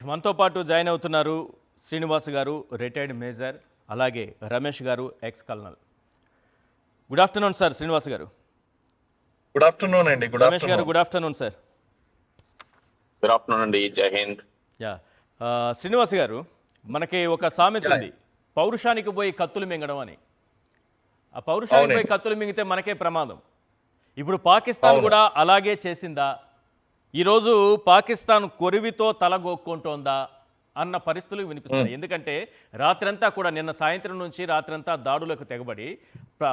మనతో పాటు జాయిన్ అవుతున్నారు శ్రీనివాస్ గారు, రిటైర్డ్ మేజర్, అలాగే రమేష్ గారు, X colonel. Good afternoon sir Srinivas గారు. గుడ్ ఆఫ్టర్నూన్ అండి. గుడ్ రమేష్ గారు afternoon. Good afternoon sir. Good afternoon అండి. జై హింద్. యా శ్రీనివాస్ గారు, మనకి ఒక సామెత ఉంది, పౌరుషానికి పోయి కత్తులు మింగడం అని. ఆ పౌరుషానికి పోయి కత్తులు మింగితే మనకే ప్రమాదం. ఇప్పుడు పాకిస్తాన్ కూడా అలాగే చేసిందా? ఈరోజు పాకిస్తాన్ కొరివితో తలగొక్కుంటోందా అన్న పరిస్థితులు వినిపిస్తున్నాయి. ఎందుకంటే రాత్రంతా కూడా, నిన్న సాయంత్రం నుంచి రాత్రంతా దాడులకు తెగబడి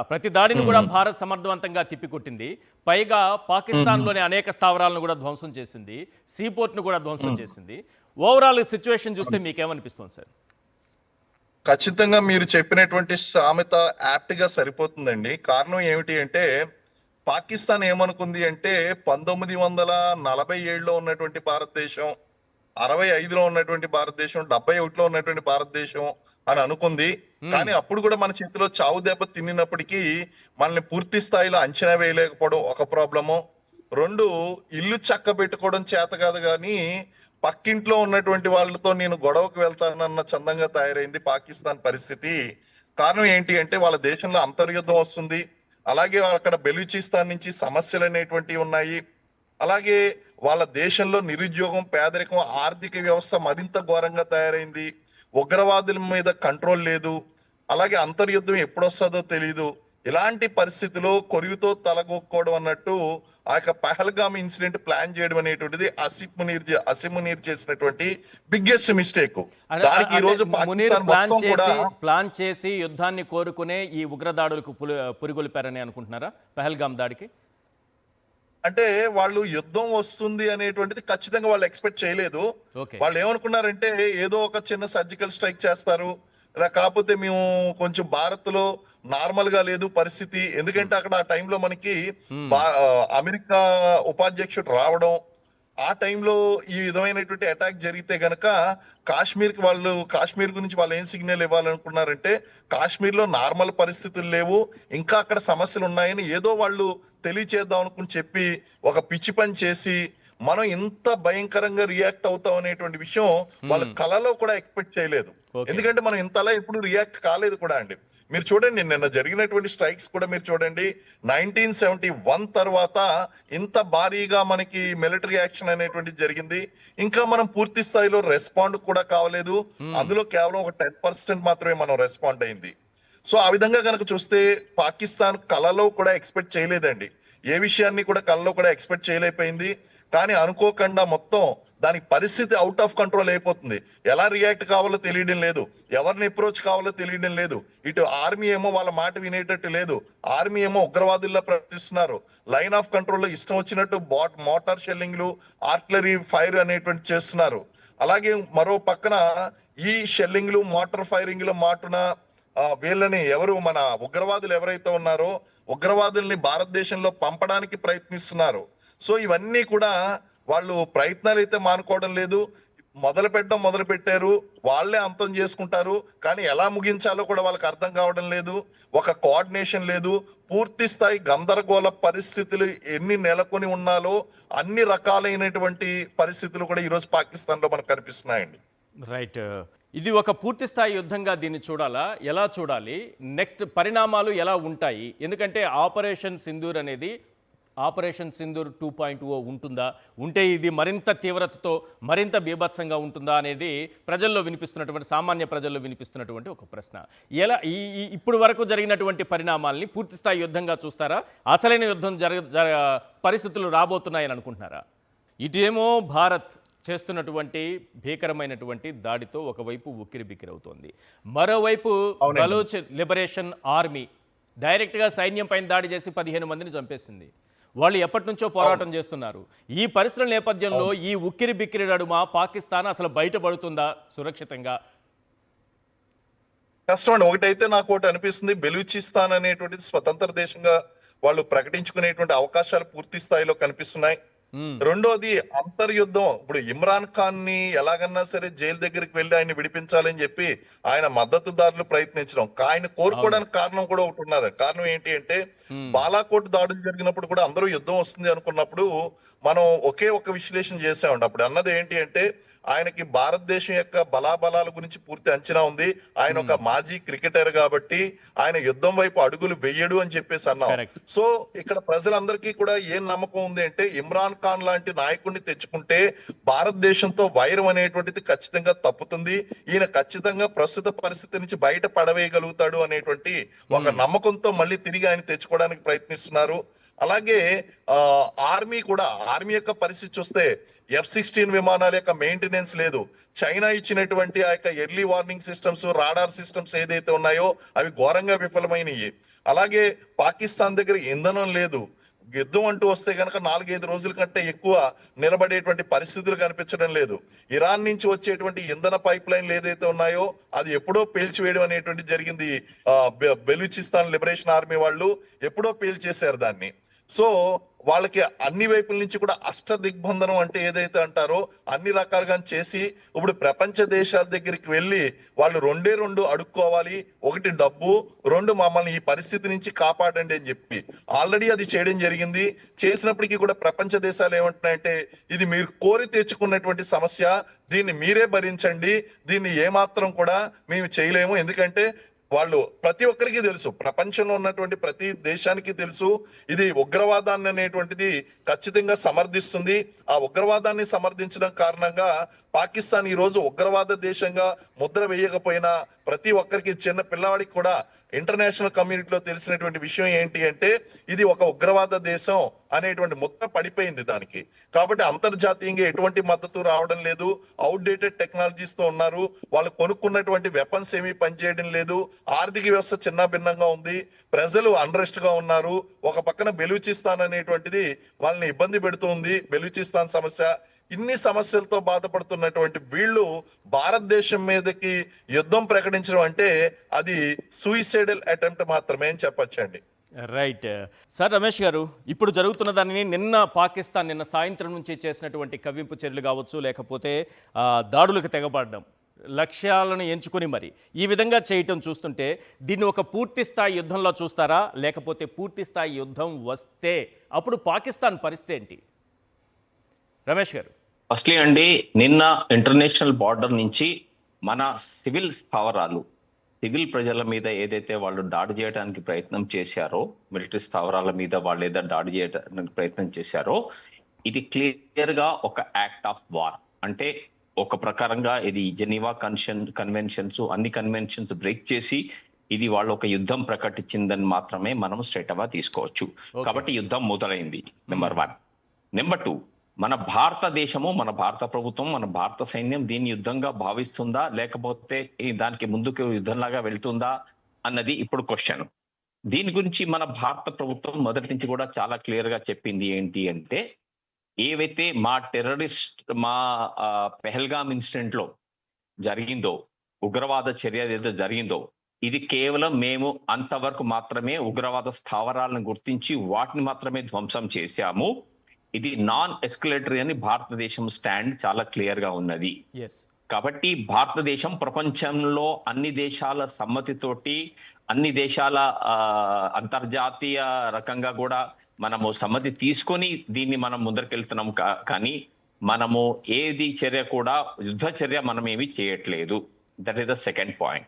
ప్రతి దాడిని కూడా భారత్ సమర్థవంతంగా తిప్పికొట్టింది. పైగా పాకిస్తాన్లోని అనేక స్థావరాలను కూడా ధ్వంసం చేసింది, సీపోర్ట్ను కూడా ధ్వంసం చేసింది. ఓవరాల్ సిచ్యువేషన్ చూస్తే మీకేమనిపిస్తుంది సార్? ఖచ్చితంగా మీరు చెప్పినటువంటి సామెత యాప్ట్ గా సరిపోతుందండి. కారణం ఏమిటి అంటే, పాకిస్తాన్ ఏమనుకుంది అంటే 1947లో ఉన్నటువంటి భారతదేశం, 65లో ఉన్నటువంటి భారతదేశం, 71లో ఉన్నటువంటి భారతదేశం అని అనుకుంది. కానీ అప్పుడు కూడా మన చేతిలో చావు దెబ్బ తిన్నప్పటికీ మనల్ని పూర్తి స్థాయిలో అంచనా వేయలేకపోవడం ఒక ప్రాబ్లము. రెండు, ఇల్లు చక్క పెట్టుకోవడం చేత కాదు కానీ పక్కింట్లో ఉన్నటువంటి వాళ్ళతో నేను గొడవకు వెళ్తానన్న చందంగా తయారైంది పాకిస్తాన్ పరిస్థితి. కారణం ఏంటి అంటే, వాళ్ళ దేశంలో అంతర్యుద్ధం వస్తుంది, అలాగే అక్కడ బెలూచిస్తాన్ నుంచి సమస్యలు అనేటువంటివి ఉన్నాయి, అలాగే వాళ్ళ దేశంలో నిరుద్యోగం, పేదరికం, ఆర్థిక వ్యవస్థ మరింత ఘోరంగా తయారైంది, ఉగ్రవాదుల మీద కంట్రోల్ లేదు, అలాగే అంతర్యుద్ధం ఎప్పుడొస్తుందో తెలియదు. ఇలాంటి పరిస్థితిలో కొరివితో తలగొక్కోవడం అన్నట్టు ఆ యొక్క పహల్గామ్ ఇన్సిడెంట్ ప్లాన్ చేయడం అనేటువంటిది అసిమ్ మునీర్ చేసినటువంటి బిగ్గెస్ట్ మిస్టేక్. దానికి ఈ రోజు ప్లాన్ చేసి యుద్ధాన్ని కోరుకునే ఈ ఉగ్రదాడులకు పురిగొల్పారని అనుకుంటున్నారా? పహల్గామ్ దాడికి అంటే వాళ్ళు యుద్ధం వస్తుంది అనేటువంటిది ఖచ్చితంగా వాళ్ళు ఎక్స్పెక్ట్ చేయలేదు. వాళ్ళు ఏమనుకున్నారంటే ఏదో ఒక చిన్న సర్జికల్ స్ట్రైక్ చేస్తారు, ఇలా కాకపోతే మేము కొంచెం భారత్ లో నార్మల్ గా లేదు పరిస్థితి. ఎందుకంటే అక్కడ ఆ టైంలో మనకి అమెరికా ఉపాధ్యక్షుడు రావడం, ఆ టైంలో ఈ విధమైనటువంటి అటాక్ జరిగితే గనక కాశ్మీర్ గురించి వాళ్ళు ఏం సిగ్నల్ ఇవ్వాలనుకున్నారంటే, కాశ్మీర్ లో నార్మల్ పరిస్థితులు లేవు, ఇంకా అక్కడ సమస్యలు ఉన్నాయని ఏదో వాళ్ళు తెలియచేద్దాం అనుకుని చెప్పి ఒక పిచ్చి పని చేసి మనం ఇంత భయంకరంగా రియాక్ట్ అవుతాం అనేటువంటి విషయం వాళ్ళ కళలో కూడా ఎక్స్పెక్ట్ చేయలేదు. ఎందుకంటే మనం ఇంతలా ఎప్పుడు రియాక్ట్ కాలేదు కూడా అండి. మీరు చూడండి, నిన్న జరిగినటువంటి స్ట్రైక్స్ కూడా మీరు చూడండి. 1971 తర్వాత ఇంత భారీగా మనకి మిలిటరీ యాక్షన్ అనేటువంటిది జరిగింది. ఇంకా మనం పూర్తి స్థాయిలో రెస్పాండ్ కూడా కావలేదు. అందులో కేవలం ఒక 10% మాత్రమే మనం రెస్పాండ్ అయింది. సో ఆ విధంగా కనుక చూస్తే పాకిస్తాన్ కళలో కూడా ఎక్స్పెక్ట్ చేయలేదండి, ఏ విషయాన్ని కూడా కళలో కూడా ఎక్స్పెక్ట్ చేయలేకపోయింది. కానీ అనుకోకుండా మొత్తం దానికి పరిస్థితి అవుట్ ఆఫ్ కంట్రోల్ అయిపోతుంది. ఎలా రియాక్ట్ కావాలో తెలియడం లేదు, ఎవరిని అప్రోచ్ కావాలో తెలియడం లేదు. ఇటు ఆర్మీ ఏమో వాళ్ళ మాట వినేటట్టు లేదు, ఆర్మీ ఏమో ఉగ్రవాదుల్లా ప్రవర్తిస్తున్నారు. లైన్ ఆఫ్ కంట్రోల్లో ఇష్టం వచ్చినట్టు మోటార్ షెల్లింగ్లు, ఆర్టిలరీ ఫైర్ అనేటువంటి చేస్తున్నారు. అలాగే మరో పక్కన ఈ షెల్లింగ్లు, మోటార్ ఫైరింగ్లు మాటున వీళ్ళని మన ఉగ్రవాదులు ఎవరైతే ఉన్నారో ఉగ్రవాదుల్ని భారతదేశంలో పంపడానికి ప్రయత్నిస్తున్నారు. సో ఇవన్నీ కూడా వాళ్ళు ప్రయత్నాలు అయితే మానుకోవడం లేదు, మొదలు పెట్టారు, వాళ్ళే అంతం చేసుకుంటారు. కానీ ఎలా ముగించాలో కూడా వాళ్ళకి అర్థం కావడం లేదు, ఒక కోఆర్డినేషన్ లేదు. పూర్తి స్థాయి గందరగోళ పరిస్థితులు ఎన్ని నెలకొని ఉన్నాలో అన్ని రకాలైనటువంటి పరిస్థితులు కూడా ఈరోజు పాకిస్తాన్ లో మనకు కనిపిస్తున్నాయండి. రైట్. ఇది ఒక పూర్తి స్థాయి యుద్ధంగా దీన్ని చూడాలా, ఎలా చూడాలి, నెక్స్ట్ పరిణామాలు ఎలా ఉంటాయి? ఎందుకంటే ఆపరేషన్ సింధూర్ అనేది ఆపరేషన్ సింధూర్ 2.0 ఉంటుందా, ఉంటే ఇది మరింత తీవ్రతతో మరింత బీభత్సంగా ఉంటుందా అనేది ప్రజల్లో వినిపిస్తున్నటువంటి, సామాన్య ప్రజల్లో వినిపిస్తున్నటువంటి ఒక ప్రశ్న. ఎలా ఇప్పుడు వరకు జరిగినటువంటి పరిణామాల్ని పూర్తి స్థాయి యుద్ధంగా చూస్తారా, అసలైన యుద్ధం పరిస్థితులు రాబోతున్నాయని అనుకుంటున్నారా? ఇటేమో భారత్ చేస్తున్నటువంటి భీకరమైనటువంటి దాడితో ఒకవైపు ఉక్కిరిబిక్కిరవుతోంది, మరోవైపు బలూచ్ లిబరేషన్ ఆర్మీ డైరెక్ట్గా సైన్యం పైన దాడి చేసి 15 మందిని చంపేసింది. వాళ్ళు ఎప్పటి నుంచో పోరాటం చేస్తున్నారు. ఈ పరిస్థితుల నేపథ్యంలో ఈ ఉక్కిరి బిక్కిరి నడుమ పాకిస్తాన్ అసలు బయటపడుతుందా సురక్షితంగా? కష్టం అండి. ఒకటైతే నాకు ఒకటి అనిపిస్తుంది, బెలూచిస్తాన్ అనేటువంటిది స్వతంత్ర దేశంగా వాళ్ళు ప్రకటించుకునేటువంటి అవకాశాలు పూర్తి స్థాయిలో కనిపిస్తున్నాయి. రెండోది అంతర్యుద్ధం. ఇప్పుడు ఇమ్రాన్ ఖాన్ ని ఎలాగన్నా సరే జైలు దగ్గరికి వెళ్ళి ఆయన విడిపించాలని చెప్పి ఆయన మద్దతుదారులు ప్రయత్నించడం, ఆయన కోరుకోవడానికి కారణం కూడా ఒకటి ఉన్నది. కారణం ఏంటి అంటే, బాలాకోట్ దాడులు జరిగినప్పుడు కూడా అందరూ యుద్ధం వస్తుంది అనుకున్నప్పుడు మనం ఒకే ఒక విశ్లేషణ చేసామండి. అప్పుడు అన్నది ఏంటి అంటే, ఆయనకి భారతదేశం యొక్క బలాబలాల గురించి పూర్తి అంచనా ఉంది. ఆయన ఒక మాజీ క్రికెటర్ కాబట్టి ఆయన యుద్ధం వైపు అడుగులు వెయ్యడు అని చెప్పేసి అన్నాం. Correct. సో ఇక్కడ ప్రజలందరికీ కూడా ఏం నమ్మకం ఉంది అంటే ఇమ్రాన్ ఖాన్ లాంటి నాయకుడిని తెచ్చుకుంటే భారతదేశంతో వైరం అనేటువంటిది ఖచ్చితంగా తప్పుతుంది. ఈయన ఖచ్చితంగా ప్రస్తుత పరిస్థితి నుంచి బయట పడవేయగలుగుతాడు అనేటువంటి ఒక నమ్మకంతో మళ్ళీ తిరిగి ఆయన తెచ్చుకోవడానికి ప్రయత్నిస్తున్నారు. అలాగే ఆర్మీ యొక్క పరిస్థితి చూస్తే F-16 విమానాల యొక్క మెయింటెనెన్స్ లేదు. చైనా ఇచ్చినటువంటి ఆ యొక్క early warning systems, radar systems ఏదైతే ఉన్నాయో అవి ఘోరంగా విఫలమైనవి. అలాగే పాకిస్తాన్ దగ్గర ఇంధనం లేదు. యుద్ధం అంటూ వస్తే కనుక 4-5 రోజుల కంటే ఎక్కువ నిలబడేటువంటి పరిస్థితులు కనిపించడం లేదు. ఇరాన్ నుంచి వచ్చేటువంటి ఇంధన పైప్ లైన్లు ఏదైతే ఉన్నాయో అది ఎప్పుడో పేల్చివేయడం అనేటువంటి జరిగింది. బెలూచిస్తాన్ లిబరేషన్ ఆర్మీ వాళ్ళు ఎప్పుడో పేల్చేశారు దాన్ని. సో వాళ్ళకి అన్ని వైపుల నుంచి కూడా అష్ట దిగ్బంధనం అంటే ఏదైతే అంటారో అన్ని రకాలుగా చేసి ఇప్పుడు ప్రపంచ దేశాల దగ్గరికి వెళ్ళి వాళ్ళు రెండు అడుక్కోవాలి. ఒకటి డబ్బు, రెండు మమ్మల్ని ఈ పరిస్థితి నుంచి కాపాడండి అని చెప్పి ఆల్రెడీ అది చేయడం జరిగింది. చేసినప్పటికీ కూడా ప్రపంచ దేశాలు ఏమంటున్నాయంటే ఇది మీరు కోరి తెచ్చుకున్నటువంటి సమస్య, దీన్ని మీరే భరించండి, దీన్ని ఏమాత్రం కూడా మేము చేయలేము. ఎందుకంటే వాళ్ళు ప్రతి ఒక్కరికి తెలుసు, ప్రపంచంలో ఉన్నటువంటి ప్రతి దేశానికి తెలుసు ఇది ఉగ్రవాదాన్ని అనేటువంటిది ఖచ్చితంగా సమర్థిస్తుంది. ఆ ఉగ్రవాదాన్ని సమర్థించడం కారణంగా పాకిస్తాన్ ఈ రోజు ఉగ్రవాద దేశంగా ముద్ర వేయకపోయినా ప్రతి ఒక్కరికి, చిన్న పిల్లవాడికి కూడా ఇంటర్నేషనల్ కమ్యూనిటీలో తెలిసినటువంటి విషయం ఏంటి అంటే ఇది ఒక ఉగ్రవాద దేశం అనేటువంటి ముద్ర పడిపోయింది దానికి. కాబట్టి అంతర్జాతీయంగా ఎటువంటి మద్దతు రావడం లేదు. అవుట్డేటెడ్ టెక్నాలజీస్ తో ఉన్నారు. వాళ్ళు కొనుక్కున్నటువంటి వెపన్స్ ఏమీ పనిచేయడం లేదు. ఆర్థిక వ్యవస్థ చిన్న భిన్నంగా ఉంది. ప్రజలు అన్రెస్ట్ గా ఉన్నారు. ఒక పక్కన బెలూచిస్తాన్ అనేటువంటిది వాళ్ళని ఇబ్బంది పెడుతుంది. బెలూచిస్తాన్ సమస్య, ఇన్ని సమస్యలతో బాధపడుతున్నటువంటి వీళ్ళు భారతదేశం మీదకి యుద్ధం ప్రకటించడం అంటే అది సూయిసైడల్ అటెంప్ట్ మాత్రమే అని చెప్పొచ్చండి. Right sir. రమేష్ గారు, ఇప్పుడు జరుగుతున్న దానిని నిన్న సాయంత్రం నుంచి చేసినటువంటి కవ్వింపు చర్యలు కావచ్చు, లేకపోతే దాడులకు తెగబడడం, లక్ష్యాలను ఎంచుకొని మరి ఈ విధంగా చేయటం చూస్తుంటే దీన్ని ఒక పూర్తి స్థాయి యుద్ధంలో చూస్తారా, లేకపోతే పూర్తి స్థాయి యుద్ధం వస్తే అప్పుడు పాకిస్తాన్ పరిస్థితి ఏంటి? రమేష్ గారు. ఫస్ట్లీ అండి, నిన్న ఇంటర్నేషనల్ బార్డర్ నుంచి మన సివిల్ స్థావరాలు, సివిల్ ప్రజల మీద ఏదైతే వాళ్ళు దాడి చేయడానికి ప్రయత్నం చేశారో, మిలిటరీ స్థావరాల మీద వాళ్ళు ఏదైతే దాడి చేయడానికి ప్రయత్నం చేశారో, ఇది క్లియర్ గా ఒక యాక్ట్ ఆఫ్ వార్. అంటే ఒక ప్రకారంగా ఇది జెనీవా కన్వెన్షన్స్ అన్ని కన్వెన్షన్స్ బ్రేక్ చేసి ఇది వాళ్ళు ఒక యుద్ధం ప్రకటించిందని మాత్రమే మనం స్ట్రైట్ అవా తీసుకోవచ్చు. కాబట్టి యుద్ధం మొదలైంది. నెంబర్ 1. నెంబర్ 2, మన భారతదేశము, మన భారత ప్రభుత్వం, మన భారత సైన్యం దీన్ని యుద్ధంగా భావిస్తుందా, లేకపోతే దానికి ముందుకు యుద్ధంలాగా వెళ్తుందా అన్నది ఇప్పుడు క్వశ్చన్. దీని గురించి మన భారత ప్రభుత్వం మొదటి నుంచి కూడా చాలా క్లియర్ గా చెప్పింది ఏంటి అంటే, ఏవైతే మా పెహల్గామ్ ఇన్సిడెంట్ లో జరిగిందో, ఉగ్రవాద చర్య ఏదైతే జరిగిందో, ఇది కేవలం మేము అంతవరకు మాత్రమే ఉగ్రవాద స్థావరాలను గుర్తించి వాటిని మాత్రమే ధ్వంసం చేశాము. ఇది నాన్ ఎస్కలేటరీ అని భారతదేశం స్టాండ్ చాలా క్లియర్ గా ఉన్నది. కాబట్టి భారతదేశం ప్రపంచంలో అన్ని దేశాల సమ్మతితోటి, అన్ని దేశాల అంతర్జాతీయ రకంగా కూడా మనము సమ్మతి తీసుకొని దీన్ని మనం ముందరికెళ్తున్నాం. కానీ మనము ఏది చర్య కూడా యుద్ధ చర్య మనం ఏమి చేయట్లేదు. That is the second point.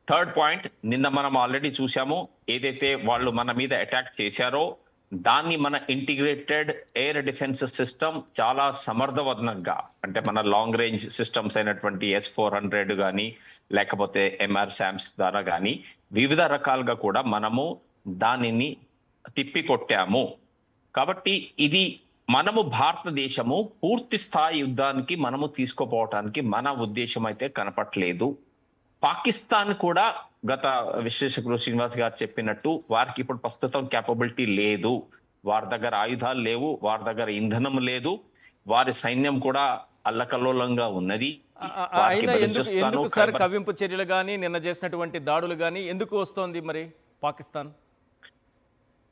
Third point, నిన్న మనం ఆల్రెడీ చూసాము, ఏదైతే వాళ్ళు మన మీద అటాక్ చేశారో దాన్ని మన ఇంటిగ్రేటెడ్ ఎయిర్ డిఫెన్స్ సిస్టమ్ చాలా సమర్థవంతంగా, అంటే మన లాంగ్ రేంజ్ సిస్టమ్స్ అయినటువంటి S-400 కానీ లేకపోతే MR-SAMS ద్వారా కానీ వివిధ రకాలుగా కూడా మనము దానిని తిప్పికొట్టాము. కాబట్టి ఇది మనము భారతదేశము పూర్తి స్థాయి యుద్ధానికి మనము తీసుకుపోవటానికి మన ఉద్దేశం అయితే కనపట్లేదు. పాకిస్తాన్ కూడా గత విశ్లేషకులు శ్రీనివాస్ గారు చెప్పినట్టు వారికి ఇప్పుడు ప్రస్తుతం క్యాపబిలిటీ లేదు. వారి దగ్గర ఆయుధాలు లేవు, వారి దగ్గర ఇంధనం లేదు, వారి సైన్యం కూడా అల్లకల్లోలంగా ఉన్నది. ఎందుకు సార్ కవ్వింపు చర్యలు కానీ నిన్న చేసినటువంటి దాడులు కానీ ఎందుకు వస్తోంది మరి పాకిస్తాన్?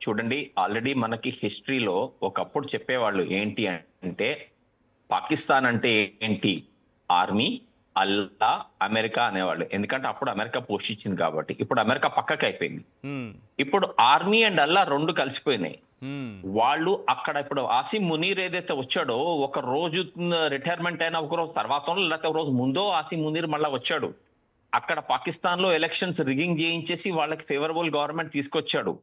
చూడండి, ఆల్రెడీ మనకి హిస్టరీలో ఒకప్పుడు చెప్పేవాళ్ళు ఏంటి అంటే, పాకిస్తాన్ అంటే ఏంటి, ఆర్మీ, అల్లా అమెరికా అనేవాళ్ళు. ఎందుకంటే అప్పుడు అమెరికా పోషించింది కాబట్టి. ఇప్పుడు అమెరికా పక్కకి అయిపోయింది. ఇప్పుడు ఆర్మీ అండ్ అల్లా రెండు కలిసిపోయినాయి. వాళ్ళు అక్కడ ఇప్పుడు ఆసిమ్ మునీర్ ఏదైతే వచ్చాడో, ఒక రోజు రిటైర్మెంట్ అయినా ఒక రోజు తర్వాత లేకపోతే ఒక రోజు ముందో ఆసిమ్ మునీర్ మళ్ళా వచ్చాడు. అక్కడ పాకిస్తాన్ లో ఎలక్షన్స్ రిగింగ్ చేయించేసి వాళ్ళకి ఫేవరబుల్ గవర్నమెంట్ తీసుకొచ్చాడు.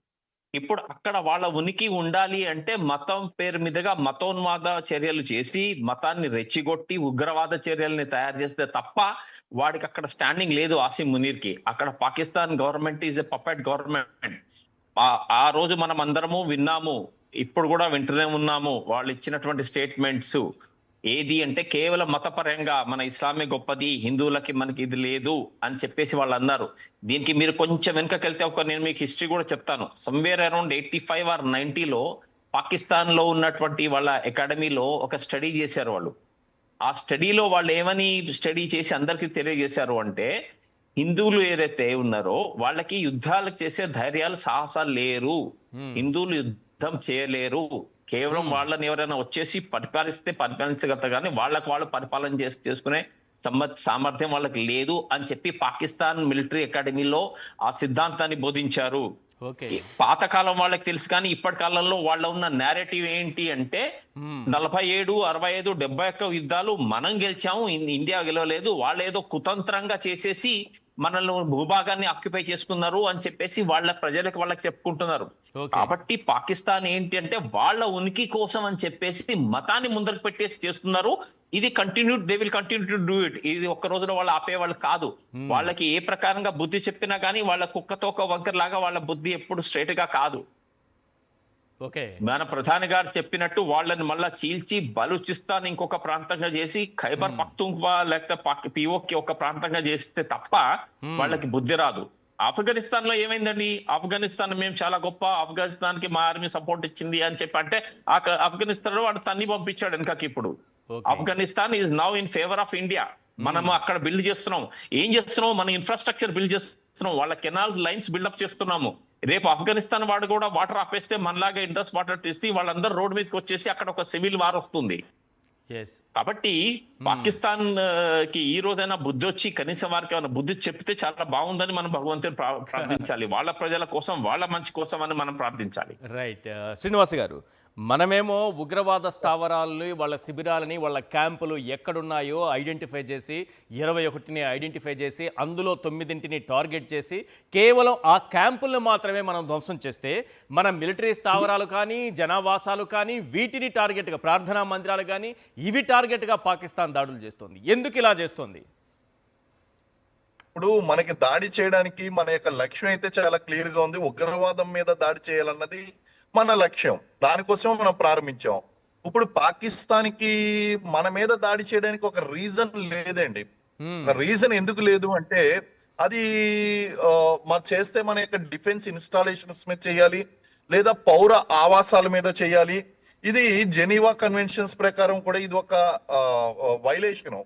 ఇప్పుడు అక్కడ వాళ్ళ ఉనికి ఉండాలి అంటే మతం పేరు మీదుగా మతోన్మాద చర్యలు చేసి, మతాన్ని రెచ్చిగొట్టి ఉగ్రవాద చర్యల్ని తయారు చేస్తే తప్ప వాడికి అక్కడ స్టాండింగ్ లేదు ఆసిమ్ మునీర్ కి. అక్కడ Pakistan government is a puppet government. ఆ రోజు మనం అందరము విన్నాము, ఇప్పుడు కూడా వింటూనే ఉన్నాము వాళ్ళు ఇచ్చినటువంటి స్టేట్మెంట్స్. ఏది అంటే కేవలం మతపరంగా మన ఇస్లామే గొప్పది, హిందువులకి మనకి ఇది లేదు అని చెప్పేసి వాళ్ళు అన్నారు. దీనికి మీరు కొంచెం వెనుకకెళ్తే నేను మీకు హిస్టరీ కూడా చెప్తాను. సమ్వేర్ అరౌండ్ 85 or 90లో పాకిస్తాన్ లో ఉన్నటువంటి వాళ్ళ అకాడమీలో ఒక స్టడీ చేశారు వాళ్ళు. ఆ స్టడీలో వాళ్ళు ఏమని స్టడీ చేసి అందరికీ తెలియజేశారు అంటే, హిందువులు ఏదైతే ఉన్నారో వాళ్ళకి యుద్ధాలు చేసే ధైర్యాలు సాహసాలు లేరు, హిందువులు యుద్ధం చేయలేరు. కేవలం వాళ్ళని ఎవరైనా వచ్చేసి పరిపాలించగలరు కానీ వాళ్ళకి వాళ్ళు పరిపాలన చేసుకునే సామర్థ్యం వాళ్ళకి లేదు అని చెప్పి పాకిస్తాన్ మిలిటరీ అకాడమీలో ఆ సిద్ధాంతాన్ని బోధించారు. పాతకాలం వాళ్ళకి తెలుసు కానీ ఇప్పటి కాలంలో వాళ్ళ ఉన్న నేరేటివ్ ఏంటి అంటే 47, 65, 71 యుద్ధాలు మనం గెలిచాము, ఇండియా గెలవలేదు, వాళ్ళు ఏదో కుతంత్రంగా చేసేసి మనల్ని భూభాగాన్ని ఆక్యుపై చేసుకున్నారు అని చెప్పేసి వాళ్ళ ప్రజలకు వాళ్ళకి చెప్పుకుంటున్నారు. కాబట్టి పాకిస్తాన్ ఏంటి అంటే వాళ్ళ ఉనికి కోసం అని చెప్పేసి మతాన్ని ముందరకు పెట్టేసి చేస్తున్నారు. ఇది they will continue to do it. ఇది ఒక్క రోజులో వాళ్ళు ఆపేవాళ్ళు కాదు. వాళ్ళకి ఏ ప్రకారంగా బుద్ధి చెప్పినా కానీ వాళ్ళ కుక్కతో ఒక వంకర్ లాగా వాళ్ళ బుద్ధి ఎప్పుడు స్ట్రైట్ గా కాదు. మన ప్రధాని గారు చెప్పినట్టు వాళ్ళని మళ్ళా చీల్చి బలూచిస్తాన్ ఇంకొక ప్రాంతంగా చేసి, ఖైబర్ పఖ్తూన్ఖ్వా లేకపోతే పిఓకి ఒక ప్రాంతంగా చేస్తే తప్ప వాళ్ళకి బుద్ధి రాదు. ఆఫ్ఘనిస్తాన్ లో ఏమైందండి? ఆఫ్ఘనిస్తాన్ మేము చాలా గొప్ప, ఆఫ్ఘనిస్తాన్ కి మా ఆర్మీ సపోర్ట్ ఇచ్చింది అని చెప్పి అంటే ఆఫ్ఘనిస్తాన్ లో వాడు తన్ని పంపించాడు వెనకకి. ఇప్పుడు Afghanistan is now in favour of India. మనము అక్కడ బిల్డ్ చేస్తున్నాం. ఏం చేస్తున్నాం? మన ఇన్ఫ్రాస్ట్రక్చర్ బిల్డ్ చేస్తున్నాం, వాళ్ళ కెనాల్స్ లైన్స్ బిల్డప్ చేస్తున్నాము. రేపు ఆఫ్ఘనిస్తాన్ వాడు కూడా వాటర్ ఆపేస్తే మనలాగా ఇండస్ వాటర్ తీసి వాళ్ళందరూ రోడ్ మీదకి వచ్చేసి అక్కడ ఒక సివిల్ వార్ వస్తుంది. కాబట్టి పాకిస్తాన్ కి ఈ రోజైనా బుద్ధి వచ్చి కనీసం వారికి ఏమైనా బుద్ధి చెప్తే చాలా బాగుందని మనం భగవంతుని ప్రార్థించాలి. వాళ్ళ ప్రజల కోసం, వాళ్ళ మంచి కోసం అని మనం ప్రార్థించాలి. రైట్. శ్రీనివాస్ గారు, మనమేమో ఉగ్రవాద స్థావరాలని, వాళ్ళ శిబిరాలని, వాళ్ళ క్యాంపులు ఎక్కడున్నాయో ఐడెంటిఫై చేసి 21ని ఐడెంటిఫై చేసి అందులో 9ని టార్గెట్ చేసి కేవలం ఆ క్యాంపులను మాత్రమే మనం ధ్వంసం చేస్తే, మన మిలిటరీ స్థావరాలు కానీ, జనావాసాలు కానీ, వీటిని టార్గెట్గా, ప్రార్థనా మందిరాలు కానీ, ఇవి టార్గెట్గా పాకిస్తాన్ దాడులు చేస్తుంది. ఎందుకు ఇలా చేస్తుంది? ఇప్పుడు మనకి దాడి చేయడానికి మన యొక్క లక్ష్యం అయితే చాలా క్లియర్ గా ఉంది. ఉగ్రవాదం మీద దాడి చేయాలన్నది మన లక్ష్యం. దానికోసం మనం ప్రారంభించాం. ఇప్పుడు పాకిస్తాన్ కి మన మీద దాడి చేయడానికి ఒక రీజన్ లేదండి. ఒక రీజన్ ఎందుకు లేదు అంటే, అది మనం చేస్తే మన యొక్క డిఫెన్స్ ఇన్స్టాలేషన్స్ మీద చేయాలి, లేదా పౌర ఆవాసాల మీద చేయాలి. ఇది జెనీవా కన్వెన్షన్స్ ప్రకారం కూడా ఇది ఒక వైలేషన్.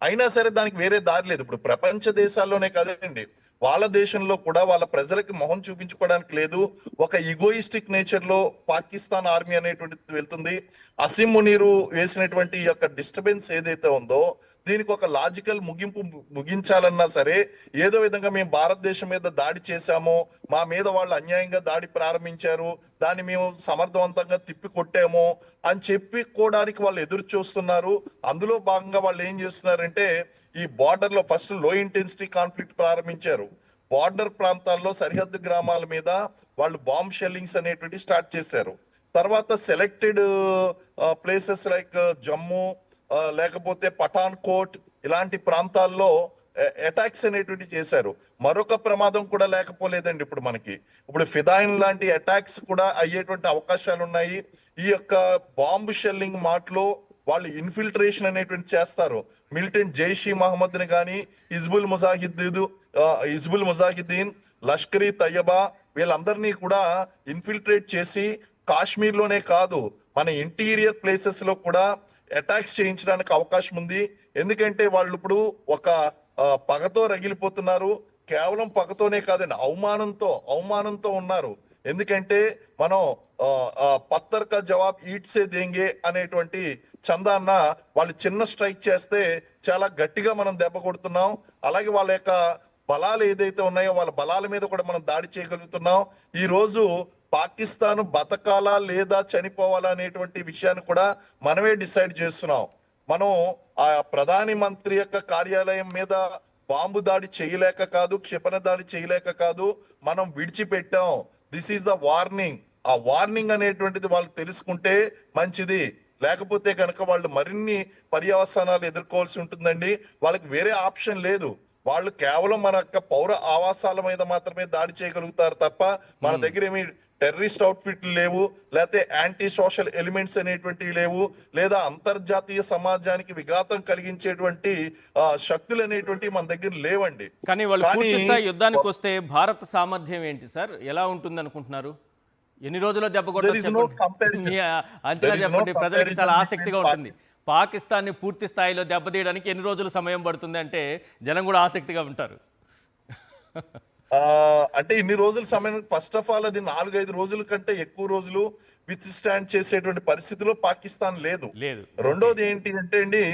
అయినా సరే దానికి వేరే దారి లేదు. ఇప్పుడు ప్రపంచ దేశాల్లోనే కాదండి, వాళ్ళ దేశంలో కూడా వాళ్ళ ప్రజలకి మొహం చూపించుకోవడానికి లేదు. ఒక ఈగోయిస్టిక్ నేచర్ లో పాకిస్తాన్ ఆర్మీ అనేటువంటిది వెళ్తుంది. అసిమ్ మునీరు వేసినటువంటి ఈ యొక్క డిస్టర్బెన్స్ ఏదైతే ఉందో, దీనికి ఒక లాజికల్ ముగించాలన్నా సరే, ఏదో విధంగా మేము భారతదేశం మీద దాడి చేశాము, మా మీద వాళ్ళు అన్యాయంగా దాడి ప్రారంభించారు, దాన్ని మేము సమర్థవంతంగా తిప్పి కొట్టాము అని చెప్పుకోవడానికి వాళ్ళు ఎదురు చూస్తున్నారు. అందులో భాగంగా వాళ్ళు ఏం చేస్తున్నారంటే, ఈ బార్డర్ లో ఫస్ట్ లో ఇంటెన్సిటీ కాన్ఫ్లిక్ట్ ప్రారంభించారు. బార్డర్ ప్రాంతాల్లో సరిహద్దు గ్రామాల మీద వాళ్ళు బాంబ్ షెల్లింగ్స్ అనేటువంటి స్టార్ట్ చేశారు. తర్వాత సెలెక్టెడ్ ప్లేసెస్ లైక్ జమ్మూ, లేకపోతే పఠాన్ కోట్ ఇలాంటి ప్రాంతాల్లో అటాక్స్ అనేటువంటి చేశారు. మరొక ప్రమాదం కూడా లేకపోలేదండి. ఇప్పుడు ఫిదాయిన్ లాంటి అటాక్స్ కూడా అయ్యేటువంటి అవకాశాలు ఉన్నాయి. ఈ యొక్క బాంబు షెల్లింగ్ మాటలో వాళ్ళు ఇన్ఫిల్ట్రేషన్ అనేటువంటి చేస్తారు. మిలిటెంట్ జైషీ మహమ్మద్ ని కానీ, హిజ్బుల్ ముజాహిద్దీన్, లష్కరీ తయ్యబా వీళ్ళందరినీ కూడా ఇన్ఫిల్ట్రేట్ చేసి కాశ్మీర్ లోనే కాదు మన ఇంటీరియర్ ప్లేసెస్ లో కూడా అటాక్స్ చేయించడానికి అవకాశం ఉంది. ఎందుకంటే వాళ్ళు ఇప్పుడు ఒక పగతో రగిలిపోతున్నారు. కేవలం పగతోనే కాదండి, అవమానంతో ఉన్నారు. ఎందుకంటే మనం పత్తర్ కా జవాబ్ ఈట్ సే దేంగే అనేటువంటి చందాన్న వాళ్ళు చిన్న స్ట్రైక్ చేస్తే చాలా గట్టిగా మనం దెబ్బ కొడుతున్నాం. అలాగే వాళ్ళ యొక్క బలాలు ఏదైతే ఉన్నాయో వాళ్ళ బలాల మీద కూడా మనం దాడి చేయగలుగుతున్నాం. ఈ రోజు పాకిస్తాన్ బతకాలా లేదా చనిపోవాలా అనేటువంటి విషయాన్ని కూడా మనమే డిసైడ్ చేస్తున్నాం. మనం ఆ ప్రధాని మంత్రి యొక్క కార్యాలయం మీద బాంబు దాడి చేయలేక కాదు, క్షిపణి దాడి చేయలేక కాదు, మనం విడిచిపెట్టాం. This is the warning. ఆ వార్నింగ్ అనేటువంటిది వాళ్ళు తెలుసుకుంటే మంచిది. లేకపోతే కనుక వాళ్ళు మరిన్ని పర్యవసానాలు ఎదుర్కోవాల్సి ఉంటుందండి. వాళ్ళకి వేరే ఆప్షన్ లేదు. వాళ్ళు కేవలం మన యొక్క పౌర ఆవాసాల మీద మాత్రమే దాడి చేయగలుగుతారు తప్ప మన దగ్గర ఏమి టెర్రరిస్ట్ అవుట్ఫిట్లు లేవు, లేకపోతే యాంటీ సోషల్ ఎలిమెంట్స్ అనేటువంటివి లేవు, లేదా అంతర్జాతీయ సమాజానికి విఘాతం కలిగించేటువంటి శక్తులు అనేటువంటివి మన దగ్గర లేవండి. కానీ వాళ్ళు పూర్తి స్థాయి యుద్ధానికి వస్తే భారత సామర్థ్యం ఏంటి సార్? ఎలా ఉంటుంది అనుకుంటున్నారు? ఎన్ని రోజుల్లో దెబ్బ కొట్టొచ్చు? మీ అంచనా చెప్పండి, ప్రజలకి చాలా ఆసక్తిగా ఉంటుంది. పాకిస్తాన్ని పూర్తి స్థాయిలో దెబ్బతీయడానికి ఎన్ని రోజులు సమయం పడుతుంది అంటే జనం కూడా ఆసక్తిగా ఉంటారు. అంటే ఇన్ని రోజుల సమయం, ఫస్ట్ ఆఫ్ ఆల్ అది 4-5 రోజుల కంటే ఎక్కువ రోజులు విత్ స్టాండ్ చేసేటువంటి పరిస్థితిలో పాకిస్తాన్ లేదు. రెండోది ఏంటి అంటే అండి,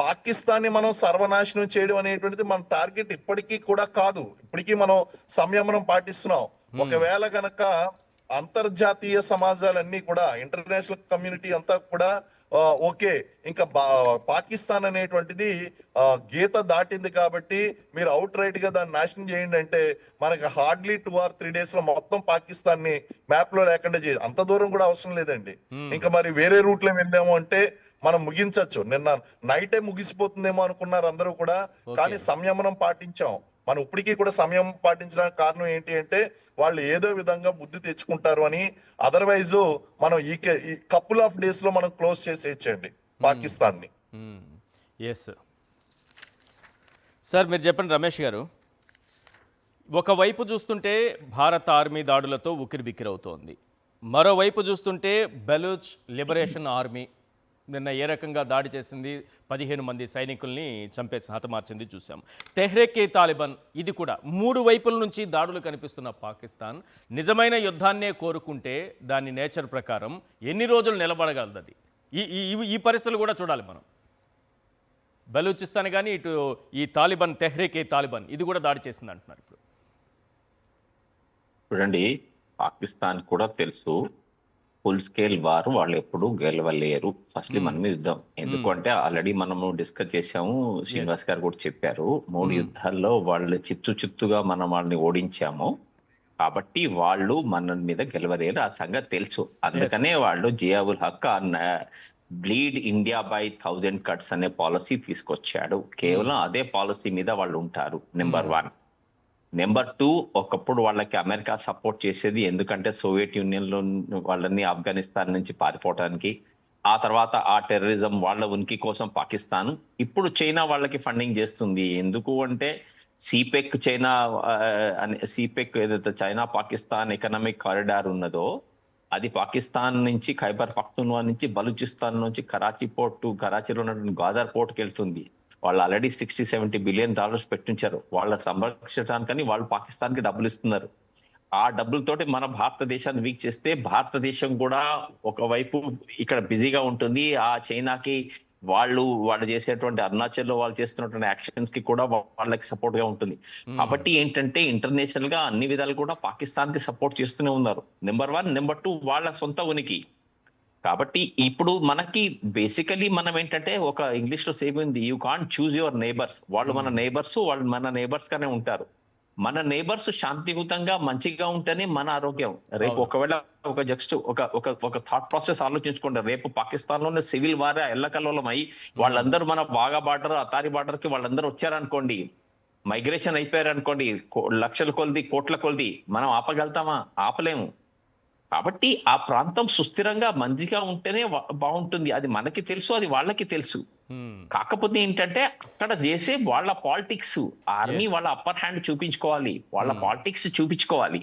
పాకిస్తాన్ ని మనం సర్వనాశనం చేయడం అనేటువంటిది మన టార్గెట్ ఇప్పటికీ కూడా కాదు. ఇప్పటికీ మనం సంయమనం పాటిస్తున్నాం. ఒకవేళ గనక అంతర్జాతీయ సమాజాలన్నీ కూడా, ఇంటర్నేషనల్ కమ్యూనిటీ అంతా కూడా ఓకే, ఇంకా పాకిస్తాన్ అనేటువంటిది గీత దాటింది కాబట్టి మీరు అవుట్ రైట్ గా దాన్ని నాశనం చేయండి అంటే మనకి హార్డ్లీ 2 or 3 days లో మొత్తం పాకిస్తాన్ ని మ్యాప్ లో లేకుండా చేయాలి. అంత దూరం కూడా అవసరం లేదండి. ఇంకా మరి వేరే రూట్ లో వెళ్ళాము అంటే మనం ముగించవచ్చు. నిన్న నైటే ముగిసిపోతుందేమో అనుకున్నారు అందరూ కూడా, కానీ సంయమనం పాటించాం. మనం ఇప్పటికీ కూడా సమయం పాటించడానికి కారణం ఏంటి అంటే వాళ్ళు ఏదో విధంగా బుద్ధి తెచ్చుకుంటారు అని. అదర్వైజ్ మనం ఈ కపుల్ ఆఫ్ డేస్ లో మనం క్లోజ్ చేసేయచ్చండి పాకిస్తాన్ ని. ఎస్ సార్, మీరు చెప్పండి రమేష్ గారు. ఒకవైపు చూస్తుంటే భారత ఆర్మీ దాడులతో ఉక్కిరిబిక్కిరవుతోంది, మరోవైపు చూస్తుంటే బెలూచ్ లిబరేషన్ ఆర్మీ నిన్న ఏ రకంగా దాడి చేసింది, 15 మంది సైనికుల్ని చంపేసి హతమార్చింది చూసాం. తెహ్రీకే తాలిబాన్, ఇది కూడా 3 వైపుల నుంచి దాడులు కనిపిస్తున్న పాకిస్తాన్ నిజమైన యుద్ధాన్నే కోరుకుంటే దాని నేచర్ ప్రకారం ఎన్ని రోజులు నిలబడగలదు? అది ఈ పరిస్థితులు కూడా చూడాలి మనం. బలూచిస్తాన్ కానీ ఇటు ఈ తాలిబాన్, తెహ్రీకే తాలిబాన్, ఇది కూడా దాడి చేసింది అంటున్నారు. ఇప్పుడు చూడండి, పాకిస్తాన్ కూడా తెలుసు ఫుల్ స్కేల్ వార్ వాళ్ళు ఎప్పుడు గెలవలేరు. ఫస్ట్లీ మనం యుద్ధం, ఎందుకంటే ఆల్రెడీ మనము డిస్కస్ చేసాము, శ్రీనివాస్ గారు కూడా చెప్పారు, 3 యుద్ధాల్లో వాళ్ళు చిత్తుగా మనం వాళ్ళని ఓడించాము. కాబట్టి వాళ్ళు మన మీద గెలవలేరు, ఆ సంగతి తెలుసు. అందుకనే వాళ్ళు Ziaul Haq bleed India by 1000 cuts అనే పాలసీ తీసుకొచ్చాడు. కేవలం అదే పాలసీ మీద వాళ్ళు ఉంటారు. నెంబర్ 1. నెంబర్ 2, ఒకప్పుడు వాళ్ళకి అమెరికా సపోర్ట్ చేసేది, ఎందుకంటే సోవియట్ యూనియన్ లో వాళ్ళని ఆఫ్ఘనిస్తాన్ నుంచి పారిపోవడానికి, ఆ తర్వాత ఆ టెర్రరిజం వాళ్ళ ఉనికి కోసం పాకిస్తాన్. ఇప్పుడు చైనా వాళ్ళకి ఫండింగ్ చేస్తుంది. ఎందుకు అంటే సిపెక్ ఏదైతే చైనా పాకిస్తాన్ ఎకనామిక్ కారిడార్ ఉన్నదో అది పాకిస్తాన్ నుంచి ఖైబర్ పఖ్తూన్వా నుంచి బలూచిస్తాన్ నుంచి కరాచీలో ఉన్నటువంటి గ్వాదర్ పోర్ట్కి వెళ్తుంది. వాళ్ళు ఆల్రెడీ $60-70 billion పెట్టించారు. వాళ్ళ సంరక్షించడానికని వాళ్ళు పాకిస్తాన్కి డబ్బులు ఇస్తున్నారు. ఆ డబ్బులతోటి మన భారతదేశాన్ని వీక్ చేస్తే భారతదేశం కూడా ఒకవైపు ఇక్కడ బిజీగా ఉంటుంది. ఆ చైనాకి వాళ్ళు చేసేటువంటి అరుణాచల్లో వాళ్ళు చేస్తున్నటువంటి యాక్షన్స్ కి కూడా వాళ్ళకి సపోర్ట్ గా ఉంటుంది. కాబట్టి ఏంటంటే ఇంటర్నేషనల్ గా అన్ని విధాలు కూడా పాకిస్తాన్ కి సపోర్ట్ చేస్తూనే ఉన్నారు. నెంబర్ 1. నెంబర్ 2, వాళ్ళ సొంత ఉనికి. కాబట్టి ఇప్పుడు మనకి బేసికలీ మనం ఏంటంటే ఒక ఇంగ్లీష్ లో సేమ్ ఉంది, you can't choose your neighbours. వాళ్ళు మన నేబర్స్, వాళ్ళు మన నేబర్స్ గానే ఉంటారు. మన నేబర్స్ శాంతియుతంగా మంచిగా ఉంటేనే మన ఆరోగ్యం. రేపు ఒకవేళ ఒక థాట్ ప్రాసెస్ ఆలోచించుకోండి, రేపు పాకిస్తాన్ లోనే సివిల్ వార్ ఎల్లకల్లోలం అయ్యి వాళ్ళందరూ మన బాగా బార్డర్, అతారి బార్డర్ కి వాళ్ళందరూ వచ్చారనుకోండి, మైగ్రేషన్ అయిపోయారనుకోండి, లక్షల కొలది, కోట్ల కొలది, మనం ఆపగలుగుతామా? ఆపలేము. కాబట్టి ఆ ప్రాంతం సుస్థిరంగా మంచిగా ఉంటేనే బాగుంటుంది. అది మనకి తెలుసు, అది వాళ్ళకి తెలుసు. కాకపోతే ఏంటంటే అక్కడ చేసే వాళ్ళ పాలిటిక్స్, ఆర్మీ వాళ్ళ అప్పర్ హ్యాండ్ చూపించుకోవాలి, వాళ్ళ పాలిటిక్స్ చూపించుకోవాలి.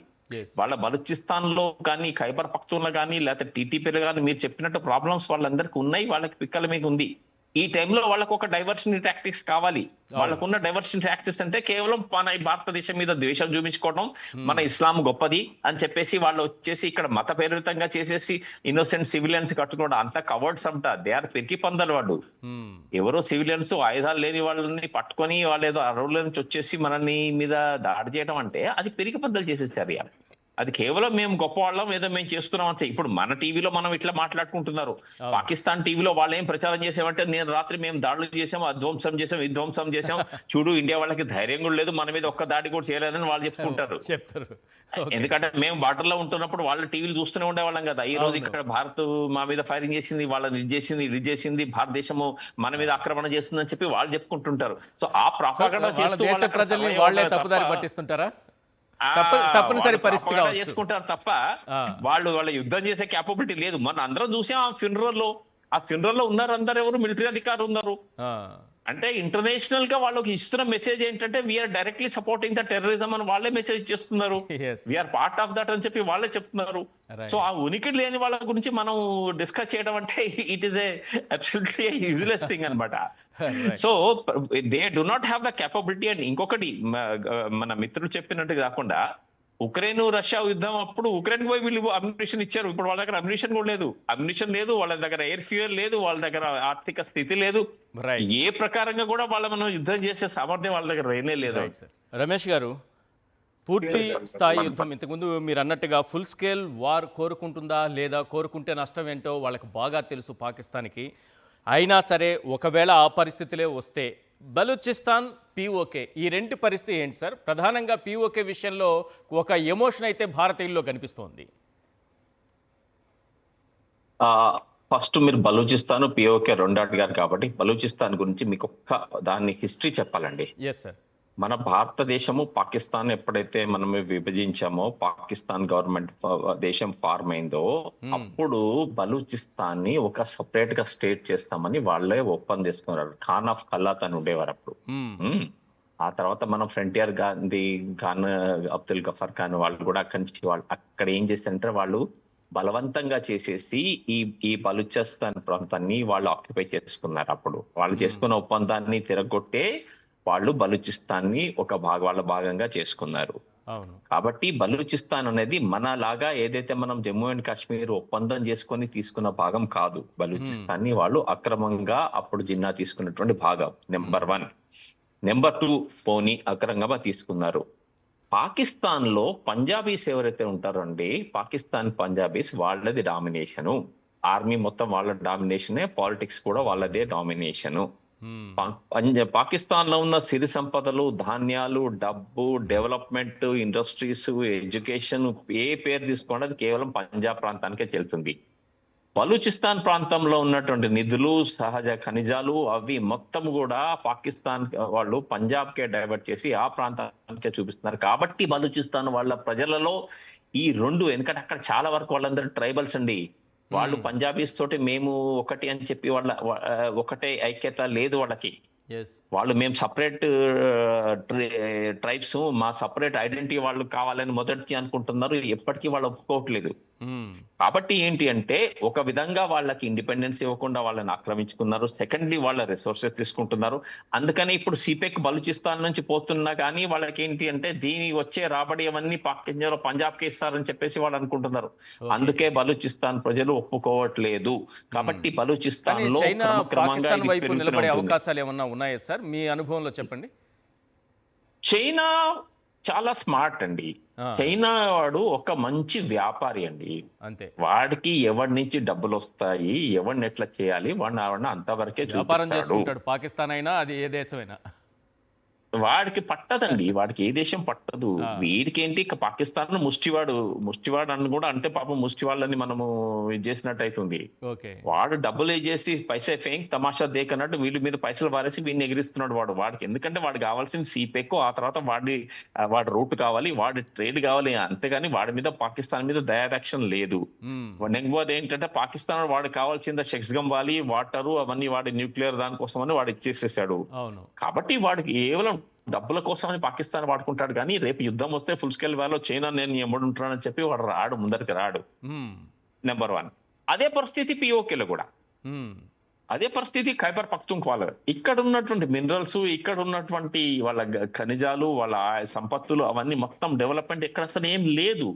వాళ్ళ బలూచిస్తాన్ లో కానీ, ఖైబర్ పఖ్తూన్లో కానీ, లేకపోతే టీటీపీలో కానీ మీరు చెప్పినట్టు ప్రాబ్లమ్స్ వాళ్ళందరికీ ఉన్నాయి, వాళ్ళకి పిక్కల మీద ఉంది. ఈ టైంలో వాళ్ళకు ఒక డైవర్షన్ టాక్టిక్స్ కావాలి. వాళ్ళకున్న డైవర్షన్ టాక్టిక్స్ అంటే కేవలం మన ఈ భారతదేశం మీద ద్వేషం చూపించుకోవడం, మన ఇస్లాం గొప్పది అని చెప్పేసి వాళ్ళు వచ్చేసి ఇక్కడ మత ప్రేరితంగా చేసేసి ఇన్నోసెంట్ సివిలియన్స్ కట్టుకోవడం. అంత కవర్డ్స్ అంట, దే ఆర్ పెరికి పందలు. వాడు ఎవరో సివిలియన్స్ ఆయుధాలు లేని వాళ్ళని పట్టుకొని వాళ్ళు ఏదో అడవుల నుంచి వచ్చేసి మనల్ని మీద దాడి చేయడం అంటే అది పెరికి పందలు చేసేసారు. అది కేవలం మేము గొప్ప వాళ్ళం ఏదో మేము చేస్తున్నాం అంటే. ఇప్పుడు మన టీవీలో మనం ఇట్లా మాట్లాడుకుంటున్నారు, పాకిస్తాన్ టీవీలో వాళ్ళు ఏం ప్రచారం చేసామంటే నేను రాత్రి మేము దాడులు చేసాం, అధ్వంసం చేసాం, విధ్వంసం చేసాం, చూడు ఇండియా వాళ్ళకి ధైర్యం కూడా లేదు, మన మీద ఒక్క దాడి కూడా చేయలేదని వాళ్ళు చెప్పుకుంటారు. ఎందుకంటే మేము బార్డర్ లో ఉంటున్నప్పుడు వాళ్ళ టీవీలు చూస్తూనే ఉండేవాళ్ళం కదా. ఈ రోజు ఇక్కడ భారత్ మా మీద ఫైరింగ్ చేసింది, వాళ్ళని ఇది చేసింది, భారతదేశము మన మీద ఆక్రమణ చేస్తుందని చెప్పి వాళ్ళు చెప్పుకుంటుంటారు. సో ఆ ప్రాపగండా చేస్తూ ప్రజల్ని వాళ్ళే తప్పుదారి పట్టిస్తుంటారా? తప్పనిసరి పరిస్థితి చేసుకుంటారు తప్ప వాళ్ళ యుద్ధం చేసే క్యాపబిలిటీ లేదు. మన అందరం చూసాం ఆ ఫ్యూనరల్ లో ఉన్నారు, అందరు ఎవరు మిలిటరీ అధికారులు ఉన్నారు. అంటే ఇంటర్నేషనల్ గా వాళ్ళకి ఇస్తున్న మెసేజ్ ఏంటంటే we are directly supporting the terrorism అని వాళ్ళే మెసేజ్ చేస్తున్నారు. వీఆర్ పార్ట్ ఆఫ్ దట్ అని చెప్పి వాళ్ళే చెప్తున్నారు. సో ఆ ఉనికి లేని వాళ్ళ గురించి మనం డిస్కస్ చేయడం అంటే it is absolutely useless thing అన్నమాట. So they do not have the capability. And ఇంకొకటి మన మిత్రులు చెప్పినట్టు కాకుండా ఉక్రెయిన్ రష్యా యుద్ధం అప్పుడు ఉక్రెయిన్ పోయి వీళ్ళు అమ్యునిషన్ ఇచ్చారు. ఇప్పుడు వాళ్ళ దగ్గర అమ్యునిషన్ కూడా లేదు, వాళ్ళ దగ్గర ఎయిర్ ఫ్యూయల్ లేదు, వాళ్ళ దగ్గర ఆర్థిక స్థితి లేదు, ఏ ప్రకారంగా కూడా మనం యుద్ధం చేసే సామర్థ్యం వాళ్ళ దగ్గర లేదు. రమేష్ గారు, పూర్తి స్థాయి యుద్ధం ఇంతకుముందు మీరు అన్నట్టుగా ఫుల్ స్కేల్ వార్ కోరుకుంటుందా లేదా, కోరుకుంటే నష్టం ఏంటో వాళ్ళకి బాగా తెలుసు పాకిస్తాన్కి. అయినా సరే ఒకవేళ ఆ పరిస్థితులే వస్తే బలూచిస్తాన్, పీఓకే ఈ రెండు పరిస్థితి ఏంటి సార్? ప్రధానంగా పీఓకే విషయంలో ఒక ఎమోషన్ అయితే భారతీయుల్లో కనిపిస్తోంది. ఫస్ట్ మీరు బలూచిస్తాన్, పీఓకే రెండు అడిగారు కాబట్టి బలూచిస్తాన్ గురించి మీకు ఒక్క దాన్ని హిస్టరీ చెప్పాలండి. Yes sir. మన భారతదేశము పాకిస్తాన్ ఎప్పుడైతే మనం విభజించామో, పాకిస్తాన్ గవర్నమెంట్ దేశం ఫార్మ్ అయిందో అప్పుడు బలూచిస్తాన్ ని ఒక సపరేట్ గా స్టేట్ చేస్తామని వాళ్ళే ఒప్పందం చేసుకున్నారు. ఖాన్ ఆఫ్ ఖల్లాత్ అని ఉండేవారు అప్పుడు. ఆ తర్వాత మనం ఫ్రంటియర్ గాంధీ ఖాన్, అబ్దుల్ గఫర్ ఖాన్ వాళ్ళు కూడా అక్కడి నుంచి వాళ్ళు అక్కడ ఏం చేస్తారంటే వాళ్ళు బలవంతంగా చేసేసి ఈ బలూచిస్తాన్ ప్రాంతాన్ని వాళ్ళు ఆక్యుపై చేసుకున్నారు. అప్పుడు వాళ్ళు చేసుకున్న ఒప్పందాన్ని తిరగొట్టే వాళ్ళు బలూచిస్తాన్ని వాళ్ళ భాగంగా చేసుకున్నారు. కాబట్టి బలూచిస్తాన్ అనేది మన లాగా ఏదైతే మనం జమ్మూ అండ్ కాశ్మీర్ ఒప్పందం చేసుకొని తీసుకున్న భాగం కాదు. బలూచిస్తాన్ని వాళ్ళు అక్రమంగా అప్పుడు జిన్నా తీసుకున్నటువంటి భాగం. నెంబర్ 1. నెంబర్ 2, పోనీ అక్రమంగా తీసుకున్నారు. పాకిస్తాన్ లో పంజాబీస్ ఎవరైతే ఉంటారో అండి, పాకిస్తాన్ పంజాబీస్ వాళ్ళది డామినేషను. ఆర్మీ మొత్తం వాళ్ళ డామినేషనే, పాలిటిక్స్ కూడా వాళ్ళదే డామినేషను. పాకిస్తాన్ లో ఉన్న సిరి సంపదలు, ధాన్యాలు, డబ్బు, డెవలప్మెంట్, ఇండస్ట్రీస్, ఎడ్యుకేషన్, ఏ పేరు తీసుకోండి అది కేవలం పంజాబ్ ప్రాంతానికే చెల్లుతుంది. బలూచిస్తాన్ ప్రాంతంలో ఉన్నటువంటి నిధులు, సహజ ఖనిజాలు అవి మొత్తం కూడా పాకిస్తాన్ వాళ్ళు పంజాబ్ కే డైవర్ట్ చేసి ఆ ప్రాంతానికే చూపిస్తున్నారు. కాబట్టి బలూచిస్తాన్ వాళ్ళ ప్రజలలో ఈ రెండు, ఎందుకంటే అక్కడ చాలా వరకు వాళ్ళందరూ ట్రైబల్స్ అండి. వాళ్ళు పంజాబీస్ తోటి మేము ఒకటి అని చెప్పి వాళ్ళ ఒకటే ఐక్యత లేదు వాళ్ళకి. వాళ్ళు మేము సపరేట్ ట్రైబ్స్, మా సపరేట్ ఐడెంటిటీ వాళ్ళు కావాలని మొదటి అనుకుంటున్నారు. ఎప్పటికీ వాళ్ళు ఒప్పుకోవట్లేదు. కాబట్టి ఏంటి అంటే ఒక విధంగా వాళ్ళకి ఇండిపెండెన్స్ ఇవ్వకుండా వాళ్ళని ఆక్రమించుకున్నారు. సెకండ్లీ వాళ్ళ రిసోర్సెస్ తీసుకుంటున్నారు. అందుకని ఇప్పుడు సిపెక్ బలూచిస్తాన్ నుంచి పోతున్నా కానీ వాళ్ళకి ఏంటి అంటే దీని వచ్చే రాబడి అవన్నీ పంజాబ్కి ఇస్తారని చెప్పేసి వాళ్ళు అనుకుంటున్నారు. అందుకే బలూచిస్తాన్ ప్రజలు ఒప్పుకోవట్లేదు. కాబట్టి బలూచిస్తాన్ లో క్రమంగా నిలబడే అవకాశాలు ఏమన్నా ఉన్నాయా సార్ మీ అనుభవంలో చెప్పండి? చైనా చాలా స్మార్ట్ అండి. చైనా వాడు ఒక మంచి వ్యాపారి అండి. అంతే. వాడికి ఎవరి నుంచి డబ్బులు వస్తాయి, ఎవరిని ఎట్లా చేయాలి, వాడిని అంతవరకే వ్యాపారం చేసుకుంటాడు. పాకిస్తాన్ అయినా అది ఏ దేశమైనా వాడికి పట్టదండి. వాడికి ఏ దేశం పట్టదు. వీడికి ఏంటి పాకిస్తాన్ ముష్టివాడు అని కూడా అంటే పాపం ముష్టివాళ్ళని మనము ఇది చేసినట్టు అవుతుంది. వాడు డబ్బులు చేసి పైసా ఫేంక్ తమాషా దేకన్నట్టు వీళ్ళ మీద పైసలు పారేసి వీడిని ఎగిరిస్తున్నాడు వాడికి. ఎందుకంటే వాడికి కావాల్సిన సీపెక్, ఆ తర్వాత వాడి రూట్ కావాలి, వాడి ట్రేడ్ కావాలి. అంతేగాని వాడి మీద పాకిస్తాన్ మీద దయారక్షణ లేదు. నెంబర్ ఏంటంటే పాకిస్తాన్ వాడికి కావాల్సింది షెక్స్ గంవాలి, వాటరు అవన్నీ వాడి న్యూక్లియర్ దానికోసం అని వాడు ఇచ్చేసేసాడు. కాబట్టి వాడికి కేవలం డబ్బుల కోసం అని పాకిస్తాన్ వాడుకుంటాడు. కానీ రేపు యుద్ధం వస్తే ఫుల్ స్కేల్ వారిలో చైనా నేను ఎమ్మడుంటానని చెప్పి వాడు ముందరికి రాడు. నెంబర్ 1. అదే పరిస్థితి పిఓకేలో కూడా. అదే పరిస్థితి ఖైబర్ పఖ్తూన్ఖ్వాలో. ఇక్కడ ఉన్నటువంటి మినరల్స్, ఇక్కడ ఉన్నటువంటి వాళ్ళ ఖనిజాలు, వాళ్ళ సంపత్తులు అవన్నీ మొత్తం డెవలప్మెంట్ ఇక్కడ అసలు ఏం లేదు.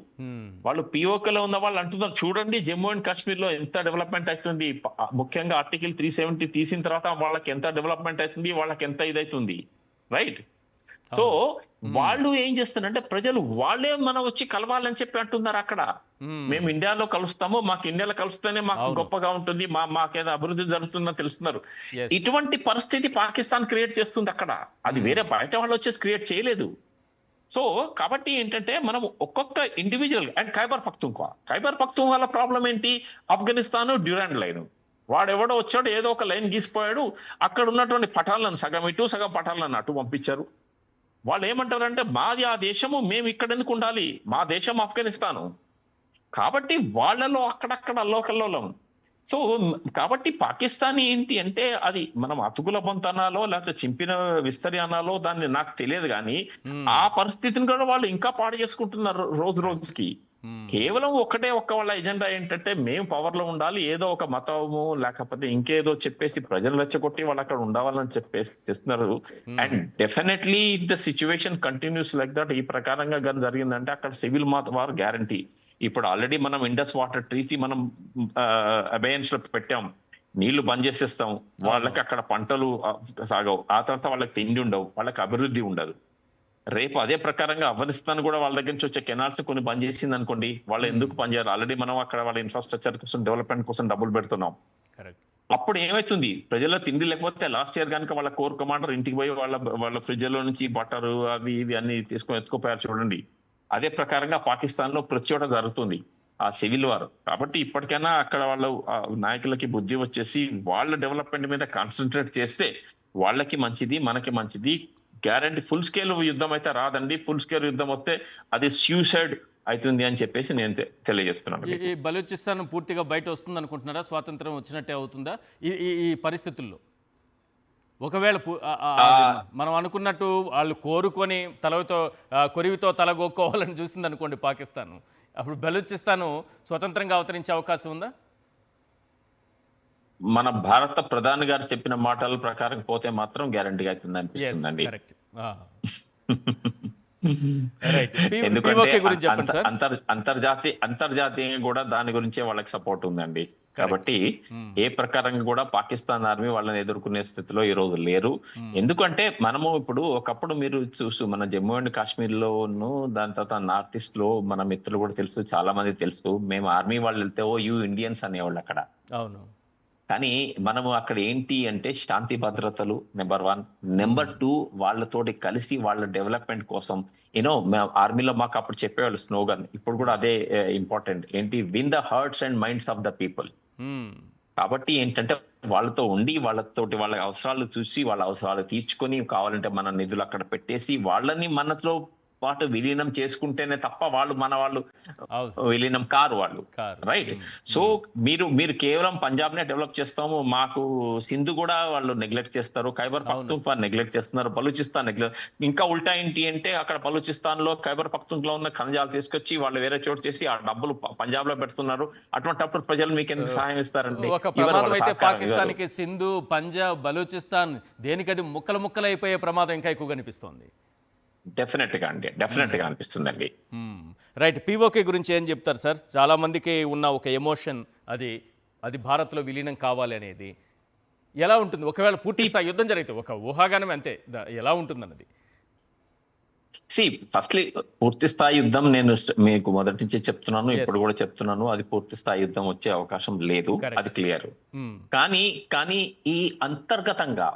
వాళ్ళు పిఓకేలో ఉన్న వాళ్ళు అంటున్నారు, చూడండి జమ్మూ అండ్ కాశ్మీర్ లో ఎంత డెవలప్మెంట్ అవుతుంది, ముఖ్యంగా ఆర్టికల్ 370 తీసిన తర్వాత వాళ్ళకి ఎంత డెవలప్మెంట్ అవుతుంది, వాళ్ళకి ఎంత ఇదవుతుంది, రైట్? సో వాళ్ళు ఏం చేస్తారంటే ప్రజలు వాళ్ళే మనం వచ్చి కలవాలని చెప్పి అంటున్నారు అక్కడ. మేము ఇండియాలో కలుస్తాము, మాకు ఇండియాలో కలుస్తేనే మాకు గొప్పగా ఉంటుంది, మాకేదో అభివృద్ధి జరుగుతుందని తెలుస్తున్నారు. ఇటువంటి పరిస్థితి పాకిస్తాన్ క్రియేట్ చేస్తుంది అక్కడ. అది వేరే బయట వాళ్ళు వచ్చేసి క్రియేట్ చేయలేదు. సో కాబట్టి ఏంటంటే మనం ఒక్కొక్క ఇండివిజువల్ అండ్ ఖైబర్ పఖ్తూన్ఖ్వాల ప్రాబ్లం ఏంటి? Afghanistan Durand line. వాడెవడో వచ్చాడు, ఏదో ఒక లైన్ గీసిపోయాడు, అక్కడ ఉన్నటువంటి పఠాలను సగం ఇటు సగం పఠాలను అటు పంపించారు. వాళ్ళు ఏమంటారంటే మాది ఆ దేశము, మేము ఇక్కడ ఎందుకు ఉండాలి, మా దేశం ఆఫ్ఘనిస్తాను. కాబట్టి వాళ్ళలో అక్కడక్కడ అల్లోకల్లోలం. సో కాబట్టి పాకిస్తాన్ ఏంటి అంటే అది మనం అతుకుల బొంతనాలో లేకపోతే చింపిన విస్తరి అనాలో దాన్ని నాకు తెలియదు, కానీ ఆ పరిస్థితిని కూడా వాళ్ళు ఇంకా పాడు చేసుకుంటున్నారు రోజు రోజుకి. కేవలం ఒక్క వాళ్ళ ఎజెండా ఏంటంటే మేము పవర్ లో ఉండాలి, ఏదో ఒక మతము లేకపోతే ఇంకేదో చెప్పేసి ప్రజలు రెచ్చగొట్టి వాళ్ళు అక్కడ ఉండాలని చెప్పేసి చేస్తున్నారు. And definitely if the situation continuous like that, ఈ ప్రకారంగా కానీ జరిగిందంటే అక్కడ సివిల్ వార్ గ్యారంటీ. ఇప్పుడు ఆల్రెడీ మనం ఇండస్ వాటర్ ట్రీటీ మనం అబయన్స్ లో పెట్టాం, నీళ్లు బంద్ చేసేస్తాం, వాళ్ళకి అక్కడ పంటలు సాగవు, ఆ తర్వాత వాళ్ళకి తిండి ఉండవు, వాళ్ళకి అభివృద్ధి ఉండదు. రేపు అదే ప్రకారంగా ఆఫ్ఘనిస్తాన్ కూడా వాళ్ళ దగ్గర నుంచి వచ్చే కెనాల్స్ కొన్ని బంద్ చేసింది అనుకోండి, వాళ్ళు ఎందుకు పని చేయాలి? ఆల్రెడీ మనం అక్కడ వాళ్ళ ఇన్ఫ్రాస్ట్రక్చర్ కోసం డెవలప్మెంట్ కోసం డబ్బులు పెడుతున్నాం. అప్పుడు ఏమవుతుంది? ప్రజల్లో తిండి లేకపోతే లాస్ట్ ఇయర్ కనుక వాళ్ళ కోర్ కమాండర్ ఇంటికి పోయి వాళ్ళ ఫ్రిడ్జ్ లో నుంచి బటర్ అవి ఇవి అన్ని ఎత్తుకుపోయారు చూడండి. అదే ప్రకారంగా పాకిస్తాన్ లో ప్రతి చోట జరుగుతుంది ఆ సివిల్ వార్. కాబట్టి ఇప్పటికైనా అక్కడ వాళ్ళ నాయకులకి బుద్ధి వచ్చేసి వాళ్ళ డెవలప్మెంట్ మీద కాన్సన్ట్రేట్ చేస్తే వాళ్ళకి మంచిది, మనకి మంచిది. గ్యారంటీ ఫుల్ స్కేల్ యుద్ధం అయితే రాదండి. ఫుల్ స్కేల్ యుద్ధం వస్తే అది సూసైడ్ అవుతుంది అని చెప్పేసి నేను తెలియజేస్తున్నాను. ఈ బలూచిస్తాన్ పూర్తిగా బయట వస్తుంది అనుకుంటున్నారా? స్వాతంత్రం వచ్చినట్టే అవుతుందా ఈ పరిస్థితుల్లో? ఒకవేళ మనం అనుకున్నట్టు వాళ్ళు కోరుకొని కొరివితో తలగొక్కోవాలని చూసింది అనుకోండి పాకిస్తాన్, అప్పుడు బలూచిస్తాన్ స్వతంత్రంగా అవతరించే అవకాశం ఉందా? మన భారత ప్రధాని గారు చెప్పిన మాటల ప్రకారం పోతే మాత్రం గ్యారంటీగా అవుతుంది అనిపిస్తుందండి. ఎందుకంటే అంతర్జాతీయంగా కూడా దాని గురించే వాళ్ళకి సపోర్ట్ ఉందండి. కాబట్టి ఏ ప్రకారంగా కూడా పాకిస్తాన్ ఆర్మీ వాళ్ళని ఎదుర్కొనే స్థితిలో ఈ రోజు లేరు. ఎందుకంటే మనము ఇప్పుడు ఒకప్పుడు మీరు చూసు మన జమ్మూ అండ్ కాశ్మీర్ లోను, దాని తర్వాత నార్త్ ఈస్ట్ లో మన మిత్రులు కూడా తెలుసు, చాలా మంది తెలుసు, మేము ఆర్మీ వాళ్ళు వెళ్తే ఓ యూ ఇండియన్స్ అనేవాళ్ళు అక్కడ. అవును. కానీ మనము అక్కడ ఏంటి అంటే శాంతి భద్రతలు నెంబర్ 1, నెంబర్ 2 వాళ్ళతోటి కలిసి వాళ్ళ డెవలప్మెంట్ కోసం ఆర్మీలో మాకు అప్పుడు చెప్పేవాళ్ళు స్లోగన్, ఇప్పుడు కూడా అదే ఇంపార్టెంట్ ఏంటి, win the hearts and minds of the people. కాబట్టి ఏంటంటే వాళ్ళతో ఉండి వాళ్ళతోటి వాళ్ళ అవసరాలు చూసి వాళ్ళ అవసరాలు తీర్చుకొని కావాలంటే మన నిధులు అక్కడ పెట్టేసి వాళ్ళని మనతో పాటు విలీనం చేసుకుంటేనే తప్ప వాళ్ళు విలీనం కారు వాళ్ళు, రైట్? సో మీరు కేవలం పంజాబ్ నే డెవలప్ చేస్తాము, మాకు సింధు కూడా వాళ్ళు నెగ్లెక్ట్ చేస్తారు, ఖైబర్ పఖ్తూన్ఖ్వా నెగ్లెక్ట్ చేస్తున్నారు, బలూచిస్తాన్ నెగ్లెక్ట్. ఇంకా ఉల్టా ఏంటి అంటే అక్కడ బలూచిస్తాన్ లో ఖైబర్ పఖ్తూన్ఖ్వాలో ఉన్న ఖనిజాలు తీసుకొచ్చి వాళ్ళు వేరే చోటు చేసి ఆ డబ్బులు పంజాబ్ లో పెడుతున్నారు. అటువంటిప్పుడు ప్రజలు మీకు ఎందుకు సహాయం ఇస్తారండి? ఒక ప్రమాదం అయితే పాకిస్తాన్కి సింధు, పంజాబ్, బలూచిస్తాన్ దేనికది ముక్కలైపోయే ప్రమాదం ఇంకా ఎక్కువ కనిపిస్తోంది. డెఫినెట్ గా అనిపిస్తుందండి. రైట్. పిఓకే గురించి ఏం చెప్తారు సార్? చాలా మందికి ఉన్న ఒక ఎమోషన్ అది భారత్లో విలీనం కావాలి అనేది ఎలా ఉంటుంది? ఒకవేళ పూర్తి స్థాయి యుద్ధం జరిగితే ఒక ఊహాగానం అంతే, ఎలా ఉంటుంది అన్నది. ఫస్ట్లీ పూర్తి స్థాయి యుద్ధం నేను మీకు మొదటి నుంచి చెప్తున్నాను, ఇప్పుడు కూడా చెప్తున్నాను, అది పూర్తి స్థాయి యుద్ధం వచ్చే అవకాశం లేదు, అది క్లియర్. కానీ ఈ అంతర్గతంగా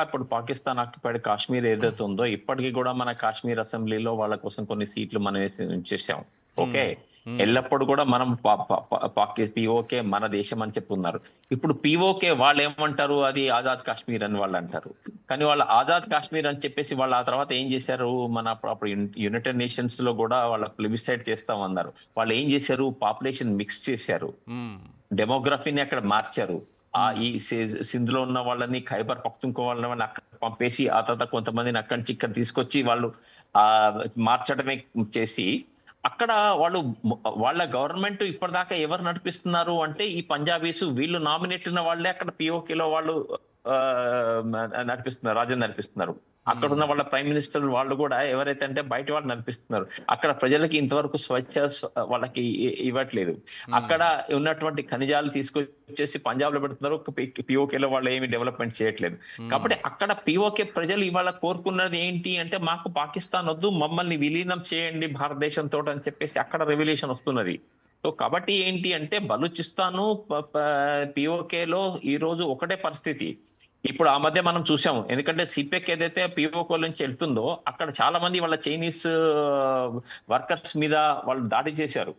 ఇప్పుడు పాకిస్తాన్ ఆక్యుపైడ్ కాశ్మీర్ ఏదైతే ఉందో ఇప్పటికీ కూడా మన కాశ్మీర్ అసెంబ్లీలో వాళ్ళ కోసం కొన్ని సీట్లు మనం ఉంచేసాం. ఓకే, ఎల్లప్పుడు కూడా మనం పిఓకే మన దేశం అని చెప్పున్నారు. ఇప్పుడు పిఓకే వాళ్ళు ఏమంటారు, అది ఆజాద్ కాశ్మీర్ అని వాళ్ళు అంటారు. కానీ వాళ్ళ ఆజాద్ కాశ్మీర్ అని చెప్పేసి వాళ్ళు ఆ తర్వాత ఏం చేశారు, మన అప్పుడు యునైటెడ్ నేషన్స్ లో కూడా వాళ్ళ ప్లెబిసైడ్ చేస్తామన్నారు. వాళ్ళు ఏం చేశారు, పాపులేషన్ మిక్స్ చేశారు, డెమోగ్రఫీని అక్కడ మార్చారు. ఈ సింధులో ఉన్న వాళ్ళని ఖైబర్ పఖ్తూన్ఖ్వా వాళ్ళని అక్కడ పంపేసి ఆ తర్వాత కొంతమందిని అక్కడి నుంచి ఇక్కడ తీసుకొచ్చి వాళ్ళు మార్చడమే చేసి అక్కడ వాళ్ళు వాళ్ళ గవర్నమెంట్ ఇప్పటిదాకా ఎవరు నడిపిస్తున్నారు అంటే ఈ పంజాబీస్, వీళ్ళు నామినేట్ ఉన్న వాళ్ళే అక్కడ పిఓకేలో వాళ్ళు నడిపిస్తున్నారు, రాజ్యం నడిపిస్తున్నారు. అక్కడ ఉన్న వాళ్ళ ప్రైమ్ మినిస్టర్ వాళ్ళు కూడా ఎవరైతే అంటే బయట వాళ్ళు నడిపిస్తున్నారు. అక్కడ ప్రజలకి ఇంతవరకు స్వచ్ఛ వాళ్ళకి ఇవ్వట్లేదు. అక్కడ ఉన్నటువంటి ఖనిజాలు తీసుకొచ్చేసి పంజాబ్ లో పెడుతున్నారు, పిఓకేలో వాళ్ళు ఏమి డెవలప్మెంట్ చేయట్లేదు. కాబట్టి అక్కడ పిఓకే ప్రజలు ఇవాళ కోరుకున్నది ఏంటి అంటే మాకు పాకిస్తాన్ వద్దు, మమ్మల్ని విలీనం చేయండి భారతదేశంతో అని చెప్పేసి అక్కడ రెవల్యూషన్ వస్తున్నది. సో కాబట్టి ఏంటి అంటే బలూచిస్తాను పిఓకేలో ఈ రోజు ఒకటే పరిస్థితి. ఇప్పుడు ఆ మధ్య మనం చూసాము, ఎందుకంటే సిపెక్ ఏదైతే పిఓకే నుంచి వెళ్తుందో అక్కడ చాలా మంది వాళ్ళ చైనీస్ వర్కర్స్ మీద వాళ్ళు దాడి చేశారు.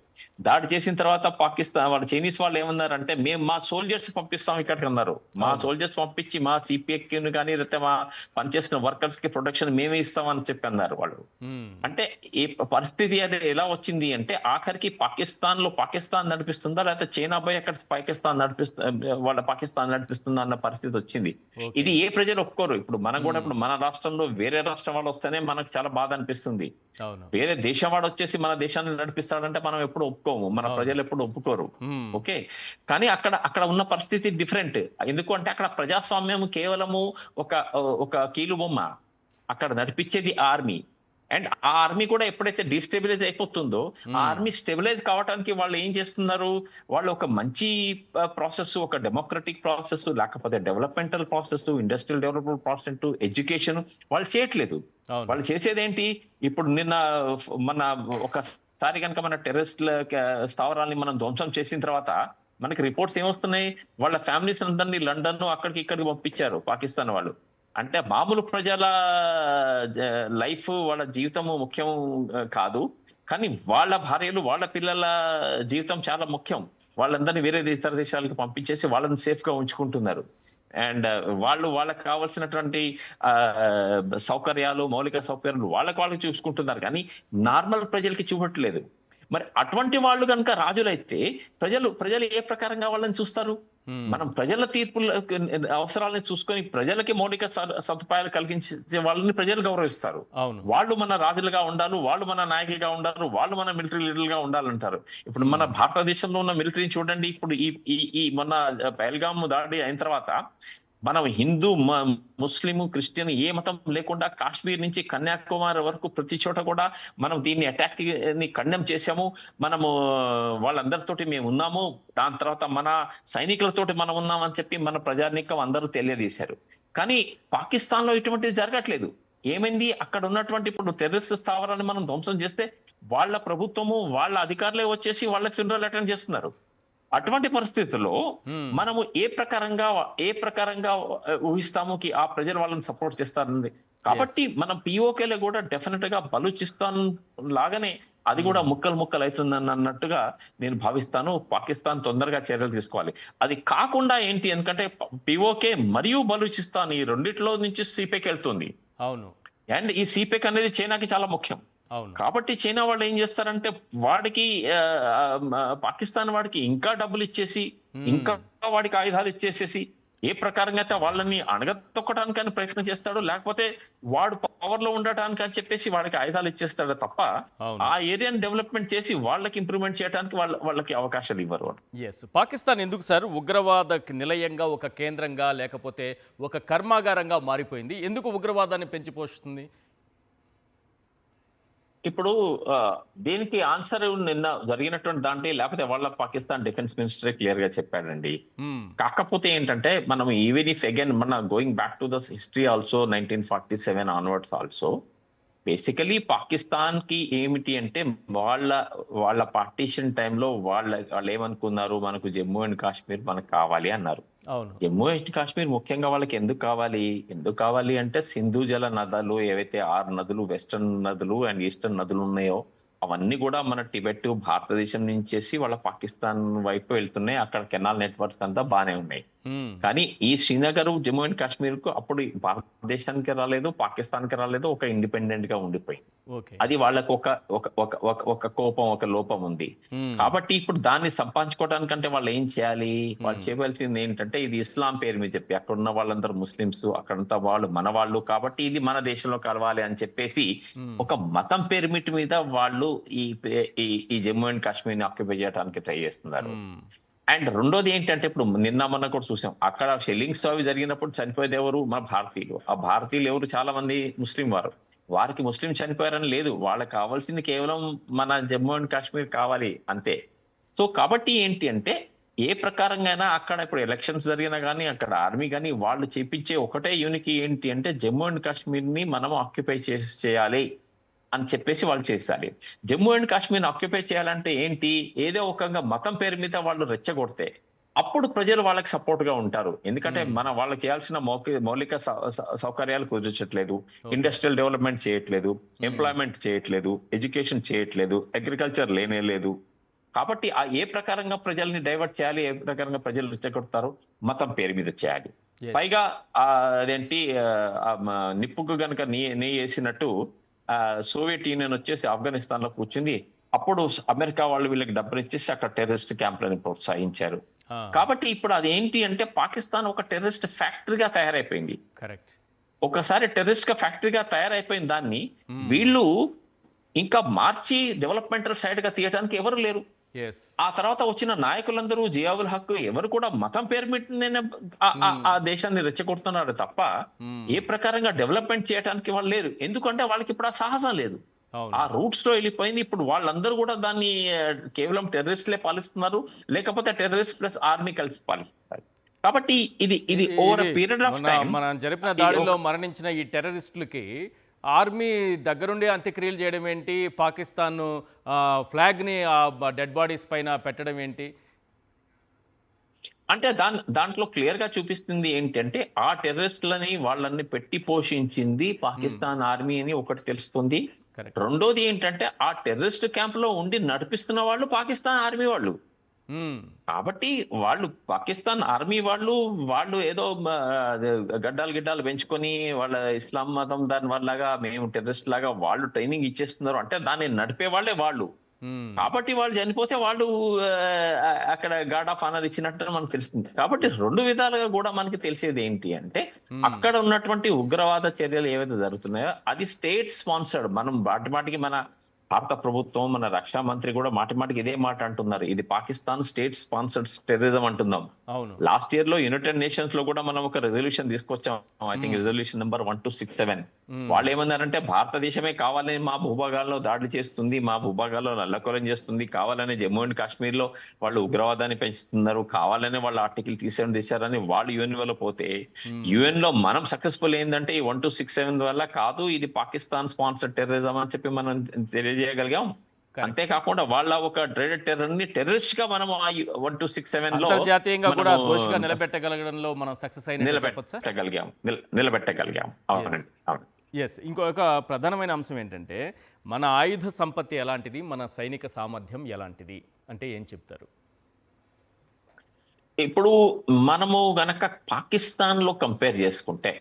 దాడి చేసిన తర్వాత పాకిస్తాన్ వాళ్ళ చైనీస్ వాళ్ళు ఏమన్నారంటే మేము మా సోల్జర్స్ పంపిస్తాం ఇక్కడికి అన్నారు. మా సోల్జర్స్ పంపించి మా సిపిఎక్ కానీ లేకపోతే మా పనిచేసిన వర్కర్స్ కి ప్రొటెక్షన్ మేమే ఇస్తామని చెప్పి అన్నారు వాళ్ళు. అంటే ఈ పరిస్థితి అది ఎలా వచ్చింది అంటే ఆఖరికి పాకిస్తాన్ నడిపిస్తుందా లేకపోతే చైనా పోయి అక్కడ పాకిస్తాన్ నడిపిస్తుందా అన్న పరిస్థితి వచ్చింది. ఇది ఏ ప్రజలు ఒప్పుకోరు. ఇప్పుడు మనం కూడా ఇప్పుడు మన రాష్ట్రంలో వేరే రాష్ట్రం వాళ్ళు వస్తేనే మనకు చాలా బాధ అనిపిస్తుంది. వేరే దేశం వాడు వచ్చేసి మన దేశాన్ని నడిపిస్తాడంటే మనం ఎప్పుడు ఒప్పుకోము, మన ప్రజలు ఎప్పుడు ఒప్పుకోరు. ఓకే, కానీ అక్కడ ఉన్న పరిస్థితి డిఫరెంట్. ఎందుకు అంటే అక్కడ ప్రజాస్వామ్యం కేవలము ఒక కీలు బొమ్మ, అక్కడ నడిపించేది ఆర్మీ. అండ్ ఆ ఆర్మీ కూడా ఎప్పుడైతే డిస్టెబిలైజ్ అయిపోతుందో ఆ ఆర్మీ స్టెబిలైజ్ కావడానికి వాళ్ళు ఏం చేస్తున్నారు, వాళ్ళు ఒక మంచి ప్రాసెస్, ఒక డెమోక్రటిక్ ప్రాసెస్, లేకపోతే developmental process, industrial development process, education వాళ్ళు చేయట్లేదు. వాళ్ళు చేసేది ఏంటి, ఇప్పుడు మన ఒకసారి కనుక మన టెర్రరిస్టుల స్థావరాల్ని మనం ధ్వంసం చేసిన తర్వాత మనకి రిపోర్ట్స్ ఏమొస్తున్నాయి, వాళ్ళ ఫ్యామిలీస్ అందరినీ లండన్ ఇక్కడికి పంపించారు పాకిస్తాన్ వాళ్ళు. అంటే మామూలు ప్రజల లైఫ్, వాళ్ళ జీవితము ముఖ్యం కాదు, కానీ వాళ్ళ భార్యలు వాళ్ళ పిల్లల జీవితం చాలా ముఖ్యం. వాళ్ళందరినీ వేరే ఇతర దేశాలకు పంపించేసి వాళ్ళని సేఫ్ గా ఉంచుకుంటున్నారు. అండ్ వాళ్ళకి కావాల్సినటువంటి సౌకర్యాలు, మౌలిక సౌకర్యాలు వాళ్ళకి చూసుకుంటున్నారు, కానీ నార్మల్ ప్రజలకి చూపట్లేదు. మరి అటువంటి వాళ్ళు కనుక రాజులైతే ప్రజలు ఏ ప్రకారంగా వాళ్ళని చూస్తారు? మనం ప్రజల తీర్పుల అవసరాలను చూసుకొని ప్రజలకి మౌలిక సదుపాయాలు కలిగించే వాళ్ళని ప్రజలు గౌరవిస్తారు. వాళ్ళు మన రాజులుగా ఉండాలి, వాళ్ళు మన నాయకులుగా ఉండాలి, వాళ్ళు మన మిలిటరీ లీడర్లుగా ఉండాలంటారు. ఇప్పుడు మన భారతదేశంలో ఉన్న మిలిటరీని చూడండి. ఇప్పుడు ఈ మొన్న పహల్గామ్ దాడి అయిన తర్వాత మనం హిందూ, ముస్లిం, క్రిస్టియన్ ఏ మతం లేకుండా కాశ్మీర్ నుంచి కన్యాకుమారి వరకు ప్రతి చోట కూడా మనం దీన్ని అటాక్ ని కండెమ్ చేశాము. మనము వాళ్ళందరితోటి మేము ఉన్నాము, దాని తర్వాత మన సైనికులతోటి మనం ఉన్నామని చెప్పి మన ప్రజానీకం అందరూ తెలియజేశారు. కానీ పాకిస్తాన్ లో ఇటువంటిది జరగట్లేదు. ఏమైంది, అక్కడ ఉన్నటువంటి ఇప్పుడు టెర్రరిస్ట్ స్థావరాన్ని మనం ధ్వంసం చేస్తే వాళ్ళ ప్రభుత్వము, వాళ్ళ అధికారులే వచ్చేసి వాళ్ళ ఫ్యూనరల్ అటెండ్ చేస్తున్నారు. అటువంటి పరిస్థితుల్లో మనము ఏ ప్రకారంగా ఊహిస్తాము కి ఆ ప్రజలు వాళ్ళని సపోర్ట్ చేస్తారన్నది. కాబట్టి మనం పిఓకేలో కూడా డెఫినెట్ గా బలూచిస్తాన్ లాగానే అది కూడా ముక్కలు అవుతుందని అన్నట్టుగా నేను భావిస్తాను. పాకిస్తాన్ తొందరగా చర్యలు తీసుకోవాలి. అది కాకుండా ఏంటి, ఎందుకంటే పిఓకే మరియు బలూచిస్తాన్ ఈ రెండిట్లో నుంచి సిపెక్ వెళ్తుంది. అవును, అండ్ ఈ సిపెక్ అనేది చైనాకి చాలా ముఖ్యం. కాబట్టి చైనా వాళ్ళు ఏం చేస్తారంటే వాడికి పాకిస్తాన్ వాడికి ఇంకా డబ్బులు ఇచ్చేసి, ఇంకా వాడికి ఆయుధాలు ఇచ్చేసేసి ఏ ప్రకారంగా అయితే వాళ్ళని అణగతొక్కడానికి ప్రయత్నం చేస్తాడు, లేకపోతే వాడు పవర్ లో ఉండటానికి అని చెప్పేసి వాడికి ఆయుధాలు ఇచ్చేస్తాడు తప్ప ఆ ఏరియాని డెవలప్మెంట్ చేసి వాళ్ళకి ఇంప్రూవ్మెంట్ చేయడానికి వాళ్ళకి అవకాశాలు ఇవ్వరు. పాకిస్తాన్ ఎందుకు సార్ ఉగ్రవాద నిలయంగా, ఒక కేంద్రంగా, లేకపోతే ఒక కర్మాగారంగా మారిపోయింది? ఎందుకు ఉగ్రవాదాన్ని పెంచి పోషిస్తుంది? ఇప్పుడు దీనికి ఆన్సర్ నిన్న జరిగినటువంటి దాంట్లో, లేకపోతే వాళ్ళ పాకిస్తాన్ డిఫెన్స్ మినిస్టర్ క్లియర్ గా చెప్పాడండి. కాకపోతే ఏంటంటే మనం ఈవెన్ ఇఫ్ అగైన్ మన going back to the history also 1947 onwards also basically Pakistan కి ఏమిటి అంటే వాళ్ళ పార్టీషన్ టైంలో వాళ్ళు ఏమనుకున్నారు, మనకు జమ్మూ అండ్ కాశ్మీర్ మనకు కావాలి అన్నారు. జమ్మూ అండ్ కాశ్మీర్ ముఖ్యంగా వాళ్ళకి ఎందుకు కావాలి అంటే సింధు జల నదులు, ఏవైతే 6 నదులు, వెస్టర్న్ నదులు అండ్ ఈస్టర్న్ నదులు ఉన్నాయో అవన్నీ కూడా మన టిబెట్ భారతదేశం నుంచేసి వాళ్ళ పాకిస్తాన్ వైపు వెళ్తున్నాయి. అక్కడ కెనాల్ నెట్వర్క్స్ అంతా బాగానే ఉన్నాయి. కానీ ఈ శ్రీనగర్, జమ్మూ అండ్ కాశ్మీర్ కు అప్పుడు భారతదేశానికి రాలేదు, పాకిస్తాన్కి రాలేదు, ఒక ఇండిపెండెంట్ గా ఉండిపోయింది. ఓకే. అది వాళ్ళకు ఒక ఒక ఒక ఒక ఒక కోపం, ఒక లోపం ఉంది. కాబట్టి ఇప్పుడు దాన్ని సంపాదించుకోవడానికంటే వాళ్ళు ఏం చేయాలి? వాళ్ళు చేయవలసింది ఏంటంటే, ఇది ఇస్లాం పేరు మీద చెప్పి అక్కడ ఉన్న వాళ్ళందరూ ముస్లిమ్స్, అక్కడంతా వాళ్ళు మన వాళ్ళు, కాబట్టి ఇది మన దేశంలో కలవాలి అని చెప్పేసి ఒక మతం పేరు మీద వాళ్ళు ఈ జమ్మూ అండ్ కాశ్మీర్ ని ఆక్యుపై చేయడానికి ట్రై చేస్తున్నారు. అండ్ రెండోది ఏంటంటే, ఇప్పుడు నిన్న మొన్న కూడా చూసాం, అక్కడ షెల్లింగ్స్ అవి జరిగినప్పుడు చనిపోయేది ఎవరు? మన భారతీయులు. ఆ భారతీయులు ఎవరు? చాలా మంది ముస్లిం వారు. వారికి ముస్లిం చనిపోయారని లేదు, వాళ్ళకి కావాల్సింది కేవలం మన జమ్మూ అండ్ కాశ్మీర్ కావాలి అంతే. సో కాబట్టి ఏంటి అంటే, ఏ ప్రకారంగా అక్కడ ఇప్పుడు ఎలక్షన్స్ జరిగినా కానీ అక్కడ ఆర్మీ కానీ వాళ్ళు చేపించే ఒకటే యూనికి ఏంటి అంటే, జమ్మూ అండ్ కాశ్మీర్ ని మనం ఆక్యుపై చేయాలి అని చెప్పేసి వాళ్ళు చేశారు. జమ్మూ అండ్ కాశ్మీర్ ఆక్యుపై చేయాలంటే ఏంటి? ఏదో ఒక మతం పేరు మీద వాళ్ళు రెచ్చగొడితే అప్పుడు ప్రజలు వాళ్ళకి సపోర్ట్ గా ఉంటారు. ఎందుకంటే వాళ్ళకి చేయాల్సిన మౌలిక సౌకర్యాలు కుదిర్చట్లేదు, ఇండస్ట్రియల్ డెవలప్మెంట్ చేయట్లేదు, ఎంప్లాయ్మెంట్ చేయట్లేదు, ఎడ్యుకేషన్ చేయట్లేదు, అగ్రికల్చర్ లేదు. కాబట్టి ఏ ప్రకారంగా ప్రజల్ని డైవర్ట్ చేయాలి, ఏ ప్రకారంగా ప్రజలు రెచ్చగొడతారు? మతం పేరు మీద చేయాలి. పైగా అదేంటి, నిప్పుకు గనక నెయ్యి వేసినట్టు సోవియట్ యూనియన్ వచ్చేసి ఆఫ్ఘనిస్తాన్ లో కూర్చుంది. అప్పుడు అమెరికా వాళ్ళు వీళ్ళకి డబ్బులు ఇచ్చేసి అక్కడ టెర్రరిస్ట్ క్యాంపులను ప్రోత్సహించారు. కాబట్టి ఇప్పుడు అదేంటి అంటే, పాకిస్తాన్ ఒక టెర్రరిస్ట్ ఫ్యాక్టరీగా తయారైపోయింది. కరెక్ట్. ఒకసారి టెర్రరిస్ట్ గా ఫ్యాక్టరీగా తయారైపోయిన దాన్ని వీళ్ళు ఇంకా మార్చి డెవలప్మెంటల్ సైడ్ గా తీయడానికి ఎవరు లేరు. ఆ తర్వాత వచ్చిన నాయకులందరూ, జియావుల్ హక్, ఎవరు కూడా మతం పేరు మీద ఆ దేశాన్ని రెచ్చగొడుతున్నారు తప్ప ఏ ప్రకారంగా డెవలప్మెంట్ చేయడానికి వాళ్ళు లేరు. ఎందుకంటే వాళ్ళకి ఇప్పుడు ఆ సాహసం లేదు, ఆ రూట్స్ లో వెళ్ళిపోయింది. ఇప్పుడు వాళ్ళందరూ కూడా దాన్ని కేవలం టెర్రరిస్ట్లే పాలిస్తున్నారు, లేకపోతే టెర్రరిస్ట్ ప్లస్ ఆర్మీ కలిసి పాలిస్తున్నారు. కాబట్టి ఇది ఓవర్ పీరియడ్ ఆఫ్ టైం మనం జరిపిన దాడిలో మరణించిన ఈ టెర్రరిస్టులకి ఆర్మీ దగ్గరుండి అంత్యక్రియలు చేయడం ఏంటి? పాకిస్తాన్ ఫ్లాగ్ని డెడ్ బాడీస్ పైన పెట్టడం ఏంటి? అంటే దాంట్లో క్లియర్ గా చూపిస్తుంది ఏంటంటే, ఆ టెర్రరిస్టులని వాళ్ళని పెట్టి పోషించింది పాకిస్తాన్ ఆర్మీ అని ఒకటి తెలుస్తుంది. రెండోది ఏంటంటే, ఆ టెర్రరిస్ట్ క్యాంప్ లో ఉండి నడిపిస్తున్న వాళ్ళు పాకిస్తాన్ ఆర్మీ వాళ్ళు. కాబట్టి వాళ్ళు పాకిస్తాన్ ఆర్మీ వాళ్ళు ఏదో గడ్డాలు పెంచుకొని వాళ్ళ ఇస్లాం మతం దాని వల్లగా మేము టెర్రరిస్ట్ లాగా వాళ్ళు ట్రైనింగ్ ఇచ్చేస్తున్నారు అంటే, దాన్ని నడిపే వాళ్ళే వాళ్ళు. కాబట్టి వాళ్ళు చనిపోతే వాళ్ళు అక్కడ గార్డ్ ఆఫ్ ఆనర్ ఇచ్చినట్టు మనకు తెలుస్తుంది. కాబట్టి రెండు విధాలుగా కూడా మనకి తెలిసేది ఏంటి అంటే, అక్కడ ఉన్నటువంటి ఉగ్రవాద చర్యలు ఏవైతే జరుగుతున్నాయో అది స్టేట్ స్పాన్సర్డ్. మనం మాటిమాటికి మన భారత ప్రభుత్వం, మన రక్షా మంత్రి కూడా మాటిమాటికి ఇదే మాట అంటున్నారు, ఇది పాకిస్తాన్ స్టేట్ స్పాన్సర్డ్ టెర్రరిజం అంటున్నాం. లాస్ట్ ఇయర్ లో యునైటెడ్ నేషన్స్ లో కూడా మనం ఒక రెజల్యూషన్ తీసుకొచ్చాం. I think resolution number 1267. వాళ్ళు ఏమన్నారంటే, భారతదేశమే కావాలని మా భూభాగాల్లో దాడులు చేస్తుంది, మా భూభాగాల్లో నల్లకొలం చేస్తుంది, కావాలని జమ్మూ అండ్ కాశ్మీర్ లో వాళ్ళు ఉగ్రవాదాన్ని పెంచుతున్నారు, కావాలని వాళ్ళు ఆర్టికల్ 37 తీశారని వాళ్ళు యుఎన్ వల్ల పోతే, యుఎన్ లో మనం సక్సెస్ఫుల్ ఏంటంటే ఈ 1267 వల్ల కాదు, ఇది పాకిస్తాన్ స్పాన్సర్డ్ టెర్రరిజం అని చెప్పి మనం తెలియజేయగలిగాం. అంతేకాకుండా వాళ్ళ ఒక డ్రెడెడ్ టెర్రర్ ని టెర్రరిస్ట్ గా మనం 1267 లో అంతర్జాతీయంగా కూడా దోషిగా నిలబెట్టగలగడంలో మనం సక్సెస్ నిలబెట్టగలిగాం. అవునండి. ఇంకొక ప్రధానమైన అంశం ఏంటంటే, మన ఆయుధ సంపత్తి ఎలాంటిది, మన సైనిక సామర్థ్యం ఎలాంటిది అంటే ఏం చెప్తారు? ఇప్పుడు మనము గనక పాకిస్తాన్ లో కంపేర్ చేసుకుంటే,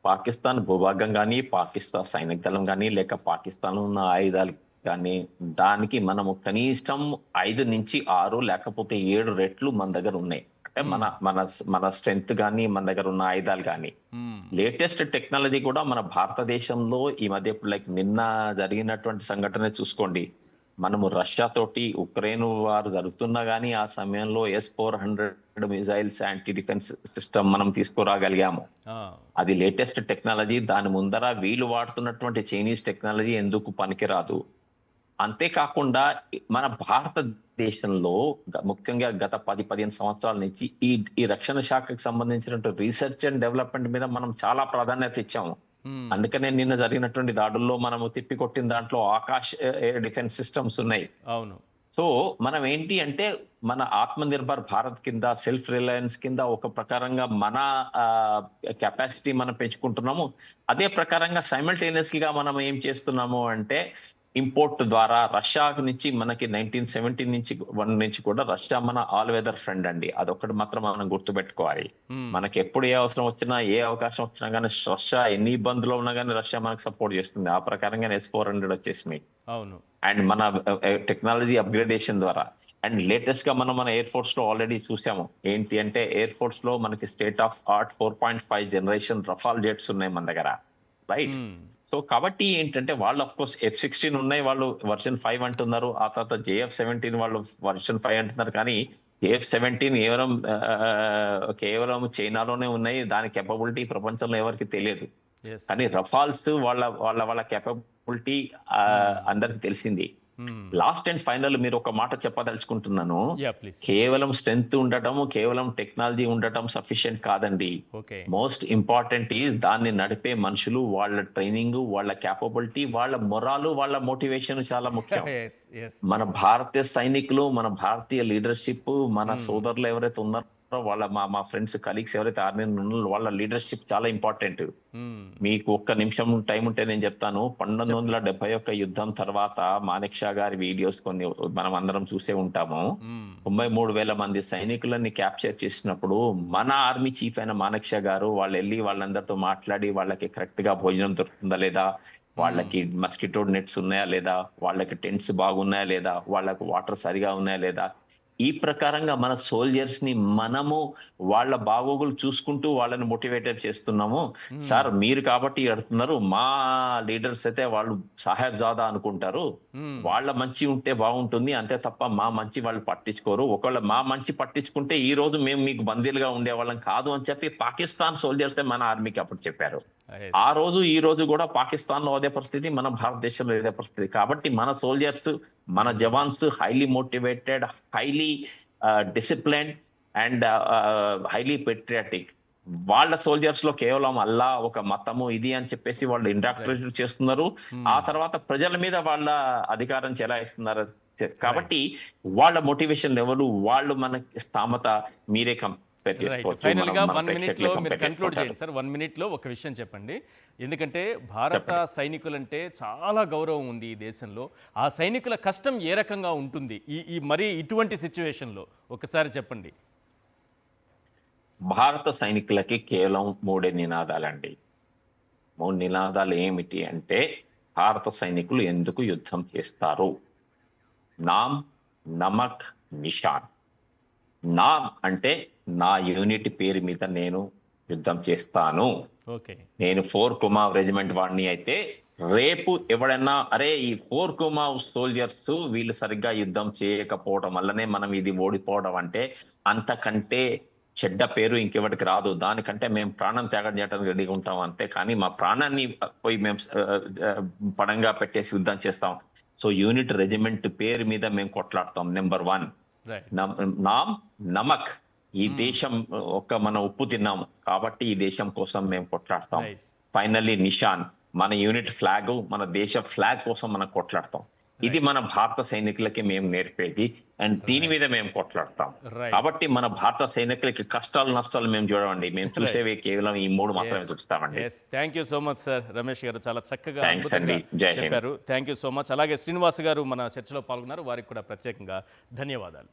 పాకిస్తాన్ భూభాగం కానీ, పాకిస్తాన్ సైనిక దళం కానీ, లేక పాకిస్తాన్ ఉన్న ఆయుధాలు కానీ, దానికి మనము కనీసం 5 నుంచి 6 లేకపోతే 7 రెట్లు మన దగ్గర ఉన్నాయి. అంటే మన స్ట్రెంగ్త్ కానీ, మన దగ్గర ఉన్న ఆయుధాలు కానీ, లేటెస్ట్ టెక్నాలజీ కూడా మన భారతదేశంలో ఈ మధ్య నిన్న జరిగినటువంటి సంఘటన చూసుకోండి. మనము రష్యా తోటి ఉక్రెయిన్ వారు జరుగుతున్నా కానీ ఆ సమయంలో S-400 missiles anti defence system మనం తీసుకురాగలిగాము. అది లేటెస్ట్ టెక్నాలజీ. దాని ముందర వీళ్ళు వాడుతున్నటువంటి చైనీస్ టెక్నాలజీ ఎందుకు పనికిరాదు. అంతేకాకుండా మన భారతదేశంలో ముఖ్యంగా గత 10-15 సంవత్సరాల నుంచి ఈ రక్షణ శాఖకు సంబంధించినటువంటి రీసెర్చ్ అండ్ డెవలప్మెంట్ మీద మనం చాలా ప్రాధాన్యత ఇచ్చాము. అందుకనే నిన్న జరిగినటువంటి దాడుల్లో మనము తిప్పికొట్టిన దాంట్లో ఆకాశ్ ఎయిర్ డిఫెన్స్ సిస్టమ్స్ ఉన్నాయి. అవును. సో మనం ఏంటి అంటే, మన ఆత్మ నిర్భర్ భారత్ కింద, సెల్ఫ్ రిలయన్స్ కింద ఒక ప్రకారంగా మన కెపాసిటీ మనం పెంచుకుంటున్నాము. అదే ప్రకారంగా సైమల్టేనియస్ గా మనం ఏం చేస్తున్నాము అంటే, ఇంపోర్ట్ ద్వారా రష్యా నుంచి మనకి 1970 నుంచి 1 నుంచి కూడా రష్యా మన ఆల్ వెదర్ ఫ్రెండ్ అండి. అదొక్కటి మాత్రం మనం గుర్తుపెట్టుకోవాలి. మనకి ఎప్పుడు ఏ అవసరం వచ్చినా, ఏ అవకాశం వచ్చినా కానీ రష్యా ఎన్ని ఇబ్బందులు ఉన్నా కానీ రష్యా మనకు సపోర్ట్ చేస్తుంది. ఆ ప్రకారంగా S-400 వచ్చేసినాయి. అవును. అండ్ మన టెక్నాలజీ అప్గ్రేడేషన్ ద్వారా అండ్ లేటెస్ట్ గా మనం మన ఎయిర్ ఫోర్స్ లో ఆల్రెడీ చూసాము. ఏంటి అంటే ఎయిర్ ఫోర్స్ లో మనకి state of art 4.5 generation రఫాల్ jets ఉన్నాయి మన దగ్గర, రైట్? సో కాబట్టి ఏంటంటే వాళ్ళు అఫ్ కోర్స్ F-16 ఉన్నాయి, వాళ్ళు వర్షన్ 5 అంటున్నారు. ఆ తర్వాత JF-17 వాళ్ళు వర్షన్ 5 అంటున్నారు. కానీ JF-17 కేవలం చైనాలోనే ఉన్నాయి. దాని కెపబిలిటీ ప్రపంచంలో ఎవరికి తెలియదు. Yes. కానీ రఫాల్స్ వాళ్ళ కెపబిలిటీ అందరికి తెలిసింది. లాస్ట్ అండ్ ఫైనల్ మీరు ఒక మాట చెప్పదలుచుకుంటున్నాను. Yeah, please. కేవలం స్ట్రెంగ్త్ ఉండటము, కేవలం టెక్నాలజీ ఉండటం సఫిషియెంట్ కాదండి. Okay. మోస్ట్ ఇంపార్టెంట్ ఈజ్ దాన్ని నడిపే మనుషులు, వాళ్ళ ట్రైనింగ్, వాళ్ళ క్యాపబిలిటీ, వాళ్ళ మొరాలు, వాళ్ళ మోటివేషన్ చాలా ముఖ్యం. Yes, yes. మన భారతీయ సైనికులు, మన భారతీయ లీడర్షిప్, మన సోదరులు ఎవరైతే ఉన్నారో వాళ్ళ మా ఫ్రెండ్స్, కలీగ్స్ ఎవరైతే ఆర్మీ ఉన్నారో వాళ్ళ లీడర్షిప్ చాలా ఇంపార్టెంట్. మీకు ఒక్క నిమిషం టైం ఉంటే నేను చెప్తాను. 1971 యుద్ధం తర్వాత మాణిక్ షా గారి వీడియోస్ కొన్ని మనం అందరం చూసే ఉంటాము. 93,000 మంది సైనికులని క్యాప్చర్ చేసినప్పుడు మన ఆర్మీ చీఫ్ అయిన మాణిక్ షా గారు వాళ్ళు వెళ్ళి వాళ్ళందరితో మాట్లాడి వాళ్ళకి కరెక్ట్ గా భోజనం దొరుకుతుందా లేదా, వాళ్ళకి మస్కిటో నెట్స్ ఉన్నాయా లేదా, వాళ్ళకి టెంట్స్ బాగున్నాయా లేదా, వాళ్ళకి వాటర్ సరిగా ఉన్నాయా లేదా, ఈ ప్రకారంగా మన సోల్జర్స్ ని మనము వాళ్ళ బాగోగులు చూసుకుంటూ వాళ్ళని మోటివేటెడ్ చేస్తున్నాము. సార్ మీరు కాబట్టి అడుగుతున్నారు, మా లీడర్స్ అయితే వాళ్ళు సాహెబ్ జాదా అనుకుంటారు, వాళ్ళ మంచి ఉంటే బాగుంటుంది అంతే తప్ప మా మంచి వాళ్ళు పట్టించుకోరు. ఒకవేళ మా మంచి పట్టించుకుంటే ఈ రోజు మేము మీకు బందీలుగా ఉండేవాళ్ళం కాదు అని చెప్పి పాకిస్తాన్ సోల్జర్సే మన ఆర్మీకి అప్పుడు చెప్పారు. Yes. ఆ రోజు ఈ రోజు కూడా పాకిస్తాన్ లో అదే పరిస్థితి, మన భారతదేశంలో ఇదే పరిస్థితి. కాబట్టి మన సోల్జర్స్, మన jawans highly motivated, highly discipline and highly patriotic. వాళ్ళ సోల్జర్స్ లో కేవలం అల్లా ఒక మతము ఇది అని చెప్పేసి వాళ్ళు ఇండాక్ట్రేట్ చేస్తున్నారు. ఆ తర్వాత ప్రజల మీద వాళ్ళ అధికారం చెలాయిస్తున్నారు. కాబట్టి వాళ్ళ మోటివేషన్ లెవెల్, వాళ్ళు మన స్థామత మీరే ఫైనల్ గా 1 minute లో మీరు కన్క్లూడ్ చేయండి సార్. 1 minute లో ఒక విషయం చెప్పండి. ఎందుకంటే భారత సైనికులంటే చాలా గౌరవం ఉంది ఈ దేశంలో. ఆ సైనికుల కష్టం ఏ రకంగా ఉంటుంది ఈ మరి ఇటువంటి సిచ్యువేషన్ లో ఒకసారి చెప్పండి. భారత సైనికులకి కేవలం 3 నినాదాలండి. 3 నినాదాలు ఏమిటి అంటే, భారత సైనికులు ఎందుకు యుద్ధం చేస్తారు? నామ్, నమక్, నిషాన్. నామ్ అంటే నా యూనిట్ పేరు మీద నేను యుద్ధం చేస్తాను. ఓకే. నేను 4 కుమావ్ రెజిమెంట్ వాడిని అయితే రేపు ఎవడన్నా అరే ఈ 4 కుమావ్ సోల్జర్స్ వీళ్ళు సరిగ్గా యుద్ధం చేయకపోవడం వల్లనే మనం ఇది ఓడిపోవడం అంటే అంతకంటే చెడ్డ పేరు ఇంకెవరికి రాదు. దానికంటే మేము ప్రాణం త్యాగం చేయడానికి రెడీగా ఉంటాం అంతే. కానీ మా ప్రాణాన్ని పోయి మేము పడంగా పెట్టేసి యుద్ధం చేస్తాం. సో యూనిట్ రెజిమెంట్ పేరు మీద మేము కొట్లాడతాం. నెంబర్ 1 నామ్, నమక్. ఈ దేశం మన ఉప్పు తిన్నాము కాబట్టి ఈ దేశం కోసం మేము కొట్లాడతాం. ఫైనల్లీ నిషాన్, మన యూనిట్ ఫ్లాగ్, మన దేశ ఫ్లాగ్ కోసం మనం కొట్లాడతాం. ఇది మన భారత సైనికులకి మేము నేర్పేది అండ్ దీని మీద మేము కొట్లాడతాం. కాబట్టి మన భారత సైనికులకి కష్టాలు నష్టాలు మేము చూడమండి, మేము చూసేవి కేవలం ఈ 3 మాత్రమే చూస్తామండి. Thank you so much sir. Ramesh గారు చాలా చక్కగా చెప్పారు. Thank you so much. అలాగే శ్రీనివాస్ గారు మన చర్చలో పాల్గొన్నారు, వారికి కూడా ప్రత్యేకంగా ధన్యవాదాలు.